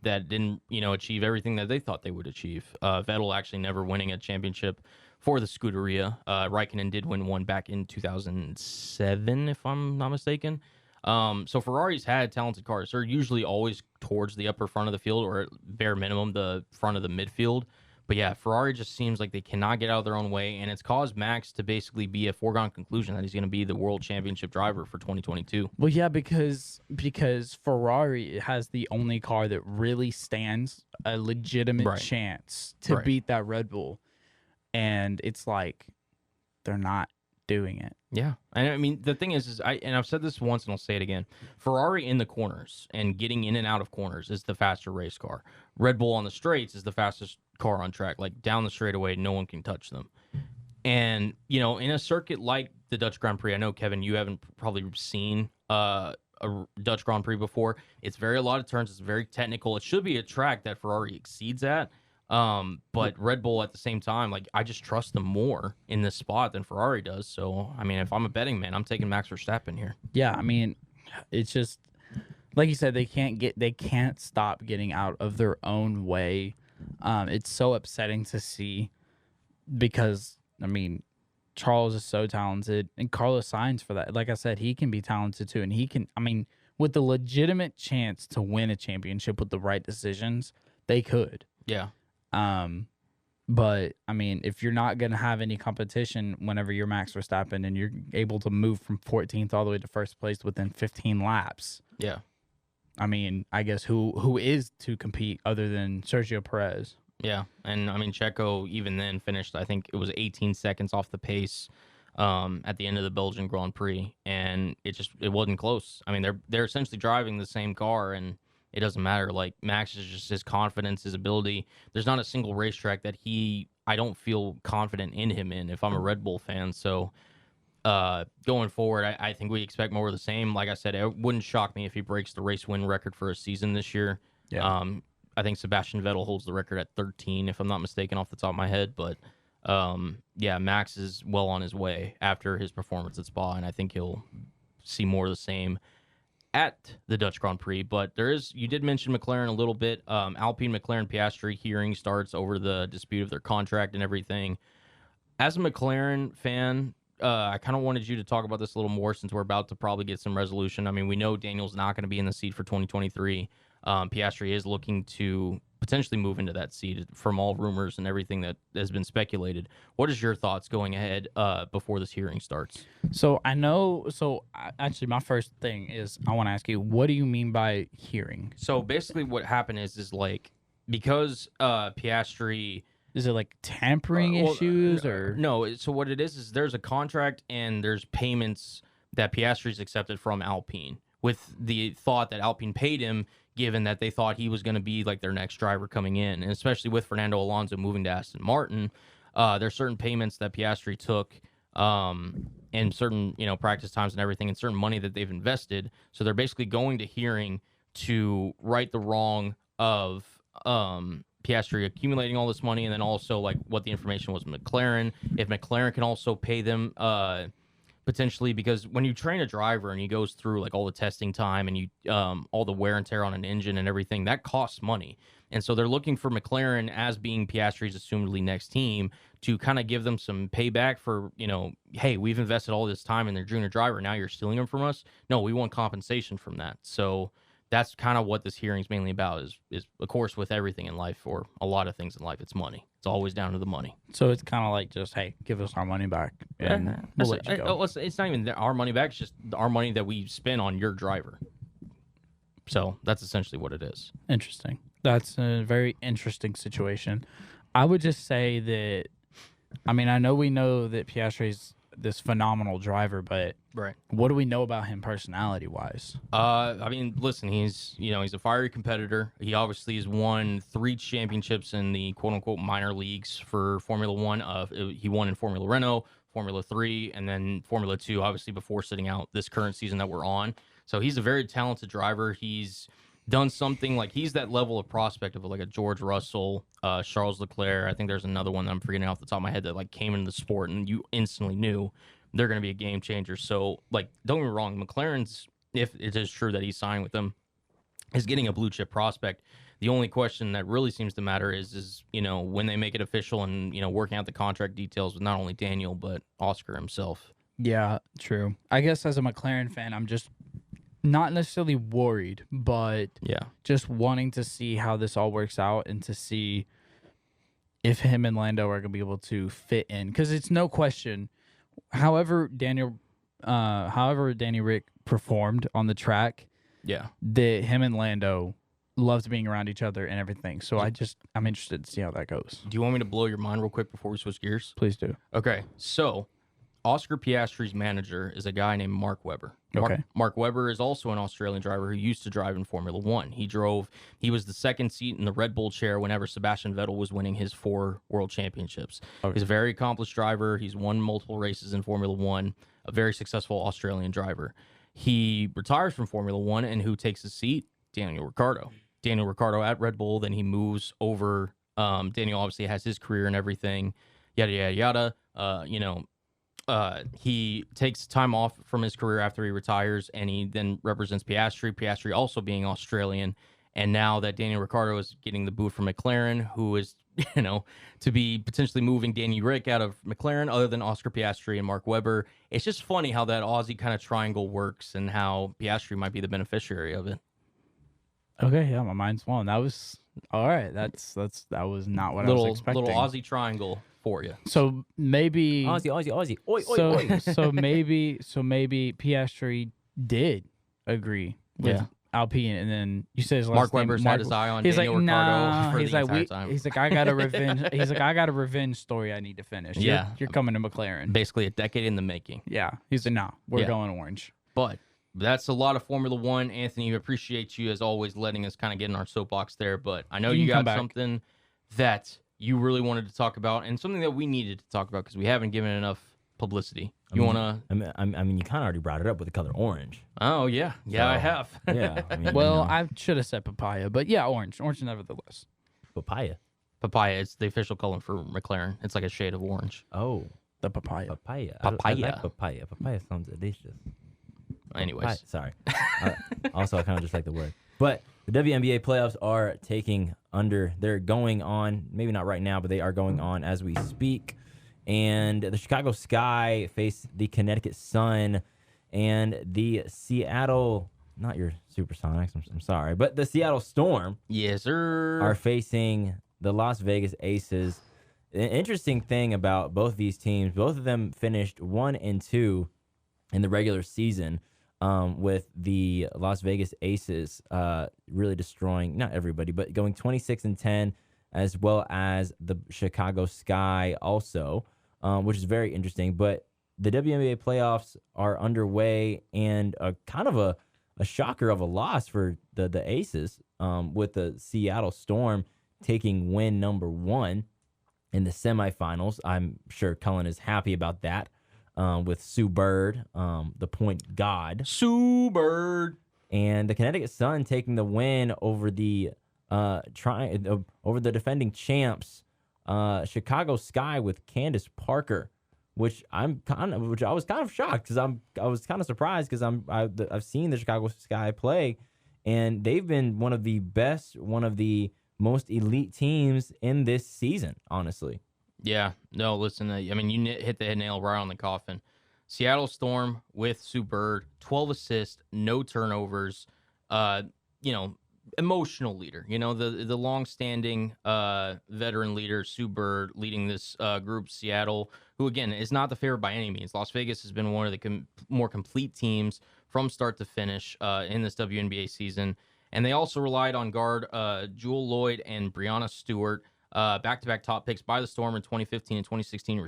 that didn't, achieve everything that they thought they would achieve. Vettel actually never winning a championship for the Scuderia. Räikkönen did win one back in 2007, if I'm not mistaken. So Ferrari's had talented cars. They're usually always towards the upper front of the field, or at bare minimum, the front of the midfield. But yeah, Ferrari just seems like they cannot get out of their own way, and it's caused Max to basically be a foregone conclusion that he's going to be the world championship driver for 2022. Well, yeah, because Ferrari has the only car that really stands a legitimate chance to beat that Red Bull, and it's like they're not doing it. Yeah, and I mean, the thing is I've said this once and I'll say it again. Ferrari in the corners and getting in and out of corners is the faster race car. Red Bull on the straights is the fastest car on track. Like, down the straightaway, no one can touch them. And, in a circuit like the Dutch Grand Prix, I know, Kevin, you haven't probably seen a Dutch Grand Prix before. It's a lot of turns. It's very technical. It should be a track that Ferrari exceeds at. But Red Bull at the same time, like, I just trust them more in this spot than Ferrari does. So, I mean, if I'm a betting man, I'm taking Max Verstappen here. Yeah, I mean, it's just like you said, they can't stop getting out of their own way. It's so upsetting to see because, I mean, Charles is so talented, and Carlos Sainz, for that, like I said, he can be talented too, and he can, I mean, with the legitimate chance to win a championship with the right decisions, they could. Yeah. But I mean, if you're not going to have any competition whenever you're Max Verstappen and you're able to move from 14th all the way to first place within 15 laps. Yeah. I mean, I guess who is to compete other than Sergio Perez? Yeah. And I mean, Checo even then finished, I think it was 18 seconds off the pace at the end of the Belgian Grand Prix, and it wasn't close. I mean, they're essentially driving the same car, and it doesn't matter. Like, Max is just his confidence, his ability. There's not a single racetrack that I don't feel confident in him in if I'm a Red Bull fan. So going forward, I think we expect more of the same. Like I said, it wouldn't shock me if he breaks the race win record for a season this year. Yeah. I think Sebastian Vettel holds the record at 13, if I'm not mistaken, off the top of my head. But yeah, Max is well on his way after his performance at Spa, and I think he'll see more of the same at the Dutch Grand Prix, but you did mention McLaren a little bit. Alpine, McLaren, Piastri hearing starts over the dispute of their contract and everything. As a McLaren fan, I kind of wanted you to talk about this a little more since we're about to probably get some resolution. I mean, we know Daniel's not going to be in the seat for 2023. Piastri is looking to potentially move into that seat from all rumors and everything that has been speculated. What is your thoughts going ahead before this hearing starts? So actually, my first thing is I want to ask you, what do you mean by hearing? So basically what happened is like, because Piastri... Is it like tampering issues or no? So what it is there's a contract and there's payments that Piastri's accepted from Alpine with the thought that Alpine paid him, given that they thought he was going to be like their next driver coming in, and especially with Fernando Alonso moving to Aston Martin, there's certain payments that Piastri took, and certain practice times and everything, and certain money that they've invested. So they're basically going to hearing to right the wrong of Piastri accumulating all this money, and then also like what the information was McLaren. If McLaren can also pay them potentially, because when you train a driver and he goes through like all the testing time and you all the wear and tear on an engine and everything, that costs money. And so they're looking for McLaren, as being Piastri's assumedly next team, to kind of give them some payback for, hey, we've invested all this time in their junior driver, now you're stealing them from us. No, we want compensation from that. So that's kind of what this hearing is mainly about, is of course, with everything in life, or a lot of things in life, it's money. It's always down to the money. So it's kind of like just, hey, give us our money back, and we'll let you go. It's not even our money back. It's just our money that we spend on your driver. So that's essentially what it is. Interesting. That's a very interesting situation. I would just say that, I mean, I know we know that Piastri's this phenomenal driver, but right, what do we know about him personality-wise? I mean, listen, he's a fiery competitor. He obviously has won 3 championships in the quote-unquote minor leagues for Formula One. He won in Formula Renault, Formula 3, and then Formula 2, obviously, before sitting out this current season that we're on. So he's a very talented driver. He's done something like, he's that level of prospect of like a George Russell, Charles Leclerc. I think there's another one that I'm forgetting off the top of my head that like came into the sport and you instantly knew they're going to be a game changer. So like, don't get me wrong, McLaren's, if it is true that he's signed with them, is getting a blue chip prospect. The only question that really seems to matter is when they make it official and working out the contract details with not only Daniel but Oscar himself. Yeah, true. I guess as a McLaren fan, I'm just not necessarily worried, but just wanting to see how this all works out and to see if him and Lando are going to be able to fit in. Because it's no question, however Danny Rick performed on the track, that him and Lando loved being around each other and everything. So I'm interested to see how that goes. Do you want me to blow your mind real quick before we switch gears? Please do. Okay, so Oscar Piastri's manager is a guy named Mark Webber. Mark Webber is also an Australian driver who used to drive in Formula One. He was the second seat in the Red Bull chair whenever Sebastian Vettel was winning his 4 world championships. Okay. He's a very accomplished driver. He's won multiple races in Formula One, a very successful Australian driver. He retires from Formula One, and who takes his seat? Daniel Ricciardo. Daniel Ricciardo at Red Bull, then he moves over. Daniel obviously has his career and everything, yada, yada, yada. He takes time off from his career after he retires, and he then represents Piastri. Piastri also being Australian, and now that Daniel Ricciardo is getting the boot from McLaren, who is, to be potentially moving Danny Rick out of McLaren, other than Oscar Piastri and Mark Webber. It's just funny how that Aussie kind of triangle works, and how Piastri might be the beneficiary of it. Okay, yeah, my mind's blown. That was all right. That was not what I was expecting. Little Aussie triangle for you. So maybe Aussie. Oi, oi. So maybe Piastri did agree with Alpine, and then you said his last Mark name, Webber's had his eye on Daniel Ricciardo for the entire time. He's like, I got a revenge. He's like, I got a revenge story I need to finish. You're coming to McLaren. Basically a decade in the making. Yeah, he's like, no, we're going orange. But that's a lot of Formula One. Anthony, we appreciate you as always letting us kind of get in our soapbox there. But I know you got something that you really wanted to talk about, and something that we needed to talk about because we haven't given it enough publicity. You want to? I mean, you kind of already brought it up with the color orange. Oh yeah, I have. Yeah. I mean, well, I should have said papaya, but yeah, orange nevertheless. Papaya. It's the official color for McLaren. It's like a shade of orange. Oh, the papaya. I like papaya. Papaya sounds delicious. Anyways. Sorry. Also, I kind of just like the word. But the WNBA playoffs are they're going on, maybe not right now, but they are going on as we speak. And the Chicago Sky face the Connecticut Sun, and the Seattle, not your Supersonics, I'm sorry, but the Seattle Storm Yes, sir. are facing the Las Vegas Aces. An interesting thing about both these teams, both of them finished 1-2 in the regular season, with the Las Vegas Aces really destroying, not everybody, but going 26-10, as well as the Chicago Sky also, which is very interesting. But the WNBA playoffs are underway, and kind of a shocker of a loss for the Aces, with the Seattle Storm taking win number 1 in the semifinals. I'm sure Cullen is happy about that, with Sue Bird, the point god. Sue Bird. And the Connecticut Sun taking the win over the defending champs, Chicago Sky, with Candace Parker, which I was kind of shocked, because I was kind of surprised, because I've seen the Chicago Sky play, and they've been one of the most elite teams in this season, honestly. Yeah, no, listen, I mean, you hit the nail right on the coffin. Seattle Storm with Sue Bird, 12 assists, no turnovers, emotional leader, the long-standing veteran leader, Sue Bird, leading this group, Seattle, who, again, is not the favorite by any means. Las Vegas has been one of the more complete teams from start to finish in this WNBA season. And they also relied on guard Jewel Lloyd and Brianna Stewart, back-to-back top picks by the Storm in 2015 and 2016,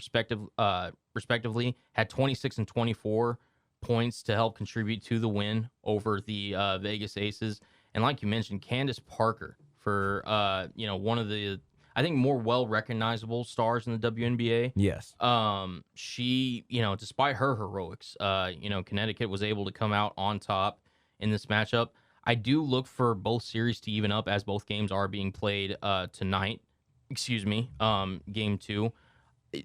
respectively, had 26 and 24 points to help contribute to the win over the Vegas Aces. And like you mentioned, Candace Parker, for one of the, I think, more well-recognizable stars in the WNBA. Yes. She, despite her heroics, Connecticut was able to come out on top in this matchup. I do look for both series to even up, as both games are being played tonight. Game 2.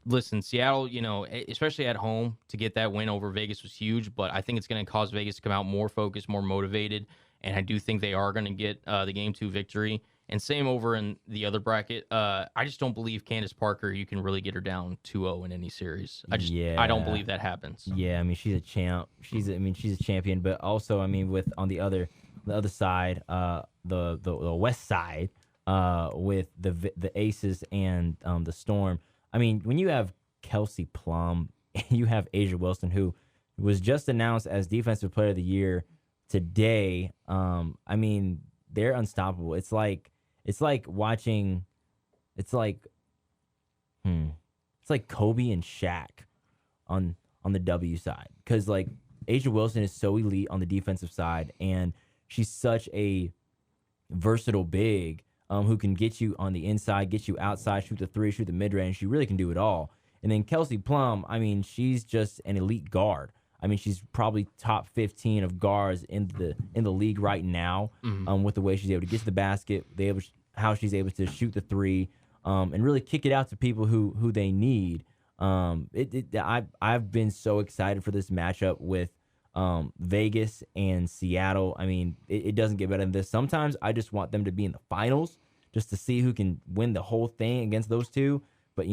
Listen, Seattle, especially at home, to get that win over Vegas was huge, but I think it's going to cause Vegas to come out more focused, more motivated, and I do think they are going to get the Game 2 victory. And same over in the other bracket. I just don't believe Candace Parker, you can really get her down 2-0 in any series. I don't believe that happens. Yeah, I mean, she's a champ. She's a champion, but also, I mean, with on the other side, the west side, with the Aces and the Storm. I mean, when you have Kelsey Plum, you have Asia Wilson, who was just announced as Defensive Player of the Year today. I mean, they're unstoppable. It's like watching. It's like Kobe and Shaq on the W side, because like Asia Wilson is so elite on the defensive side, and she's such a versatile big, who can get you on the inside, get you outside, shoot the three, shoot the mid-range. She really can do it all. And then Kelsey Plum, I mean, she's just an elite guard. I mean, she's probably top 15 of guards in the league right now, with the way she's able to get to the basket, how she's able to shoot the three, and really kick it out to people who they need. I've been so excited for this matchup with Vegas and Seattle. I mean, it doesn't get better than this. Sometimes I just want them to be in the finals just to see who can win the whole thing against those two. But,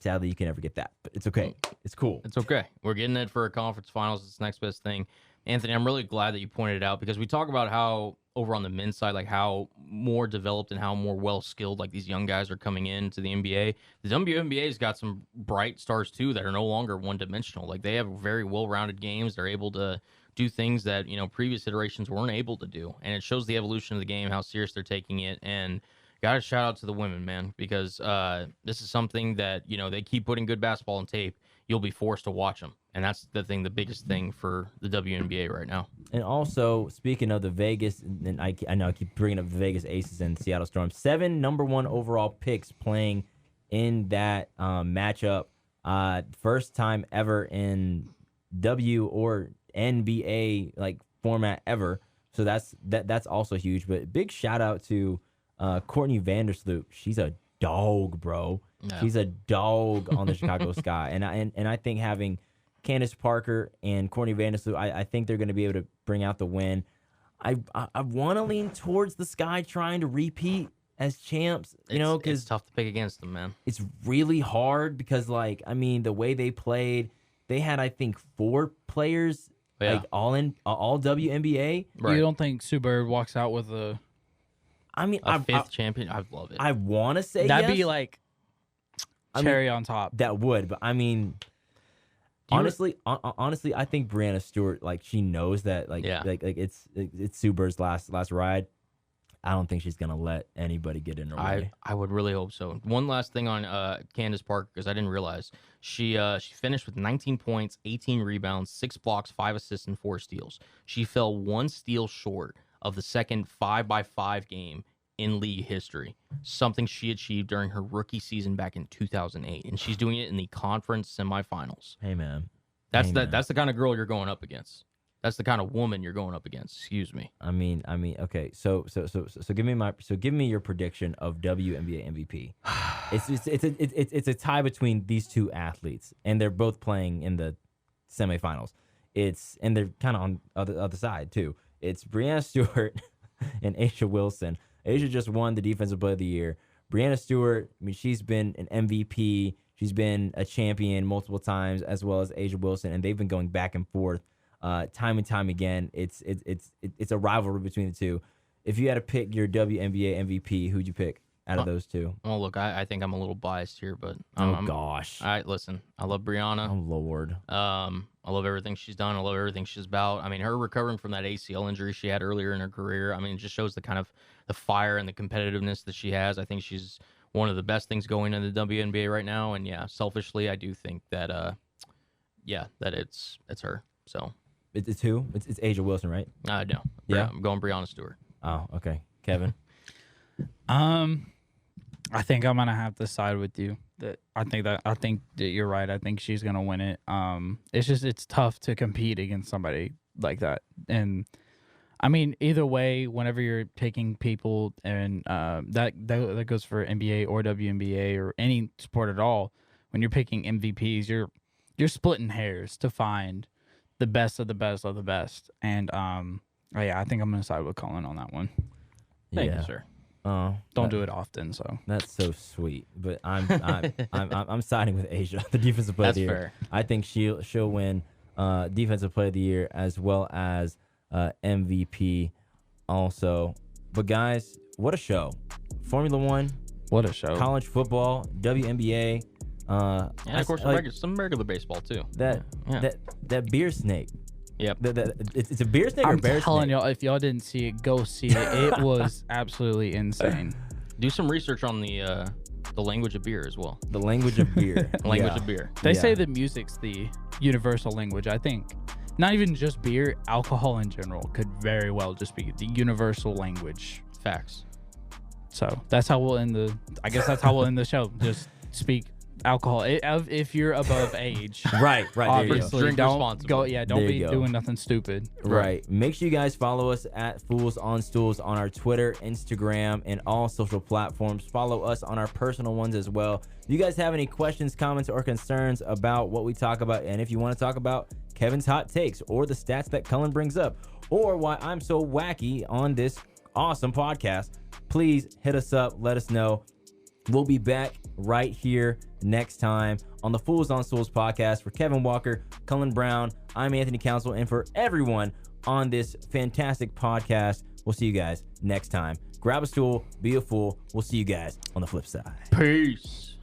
sadly, you can never get that. But it's okay. It's cool. It's okay. We're getting it for a conference finals. It's the next best thing. Anthony, I'm really glad that you pointed it out, because we talk about how over on the men's side, like how more developed and how more well-skilled like these young guys are coming into the NBA. The WNBA's got some bright stars too that are no longer one-dimensional. Like, they have very well-rounded games. They're able to do things that, previous iterations weren't able to do. And it shows the evolution of the game, how serious they're taking it. And got to shout out to the women, man, because this is something that, they keep putting good basketball on tape. You'll be forced to watch them. And that's the biggest thing for the WNBA right now. And also, speaking of the Vegas, and I know I keep bringing up the Vegas Aces and Seattle Storm, 7 number 1 overall picks playing in that matchup. First time ever in W or NBA like format ever. So that's also huge. But big shout out to Courtney Vandersloot. She's a dog, bro. No. She's a dog on the Chicago Sky. And I think having Candace Parker and Courtney Vandersloot, I think they're going to be able to bring out the win. I want to lean towards the Sky trying to repeat as champs, because it's tough to pick against them, man. it's really hard because, the way they played, they had, I think, 4 players, all WNBA. Right. You don't think Sue Bird walks out with a... I mean, A fifth champion? I'd love it. I want to say That'd yes. be like cherry on top. That would, but honestly, I think Brianna Stewart, she knows that, it's Sue Bird's last ride. I don't think she's gonna let anybody get in her way. I would really hope so. One last thing on Candace Parker, because I didn't realize she finished with 19 points, 18 rebounds, 6 blocks, 5 assists, and 4 steals. She fell 1 steal short of the second 5x5 game in league history, something she achieved during her rookie season back in 2008, and she's doing it in the conference semifinals. Hey man, That's the kind of girl you're going up against. That's the kind of woman you're going up against. Excuse me. Okay. So give me your prediction of WNBA MVP. It's a tie between these 2 athletes, and they're both playing in the semifinals. And they're kind of on the other side too. It's Brianna Stewart and Asia Wilson. Asia just won the Defensive Player of the Year. Brianna Stewart, she's been an MVP. She's been a champion multiple times, as well as Asia Wilson, and they've been going back and forth. Time and time again, it's a rivalry between the 2. If you had to pick your WNBA MVP, who'd you pick out of those 2? Well, look, I think I'm a little biased here, but Gosh. All right, listen, I love Brianna. Oh Lord. I love everything she's done. I love everything she's about. I mean, her recovering from that ACL injury she had earlier in her career, it just shows the kind of the fire and the competitiveness that she has. I think she's one of the best things going in the WNBA right now. And yeah, selfishly, I do think that that it's her. So. It's who? It's Asia Wilson, right? No. Yeah? I'm going Brianna Stewart. Oh, okay. Kevin? I think I'm gonna have to side with you. I think that you're right. I think she's gonna win it. It's tough to compete against somebody like that. And either way, whenever you're taking people, and that goes for NBA or WNBA or any sport at all, when you're picking MVPs, you're splitting hairs to find the best of the best of the best. And I think I'm gonna side with Cullen on that one. Thank you, sir. Don't do it often, so that's so sweet. But I'm siding with Asia, the Defensive Player of the Year. Fair. I think she'll win Defensive Player of the Year as well as MVP also. But guys, what a show! Formula One, what a show! College football, WNBA. And of course, some regular baseball too. That beer snake. Yep. It's a beer snake or I'm bear telling snake? y'all, if y'all didn't see it, go see it. It was absolutely insane. Do some research on the language of beer as well. The language of beer. Language of beer. They say that music's the universal language. I think not even just beer, alcohol in general could very well just be the universal language. Facts. So that's how we'll end that's how we'll end the show. Just speak alcohol if you're above age. Right. Obviously, Drink don't responsibly. go. Yeah, don't There be you go. doing nothing stupid. Right. Make sure you guys follow us at Fools on Stools on our Twitter, Instagram, and all social platforms. Follow us on our personal ones as well. If you guys have any questions, comments, or concerns about what we talk about, and if you want to talk about Kevin's hot takes or the stats that Cullen brings up, or why I'm so wacky on this awesome podcast, please hit us up. Let us know. We'll be back right here next time on the Fools on Stools podcast. For Kevin Walker, Cullen Brown, I'm Anthony Council, and for everyone on this fantastic podcast, we'll see you guys next time. Grab a stool, be a fool. We'll see you guys on the flip side. Peace.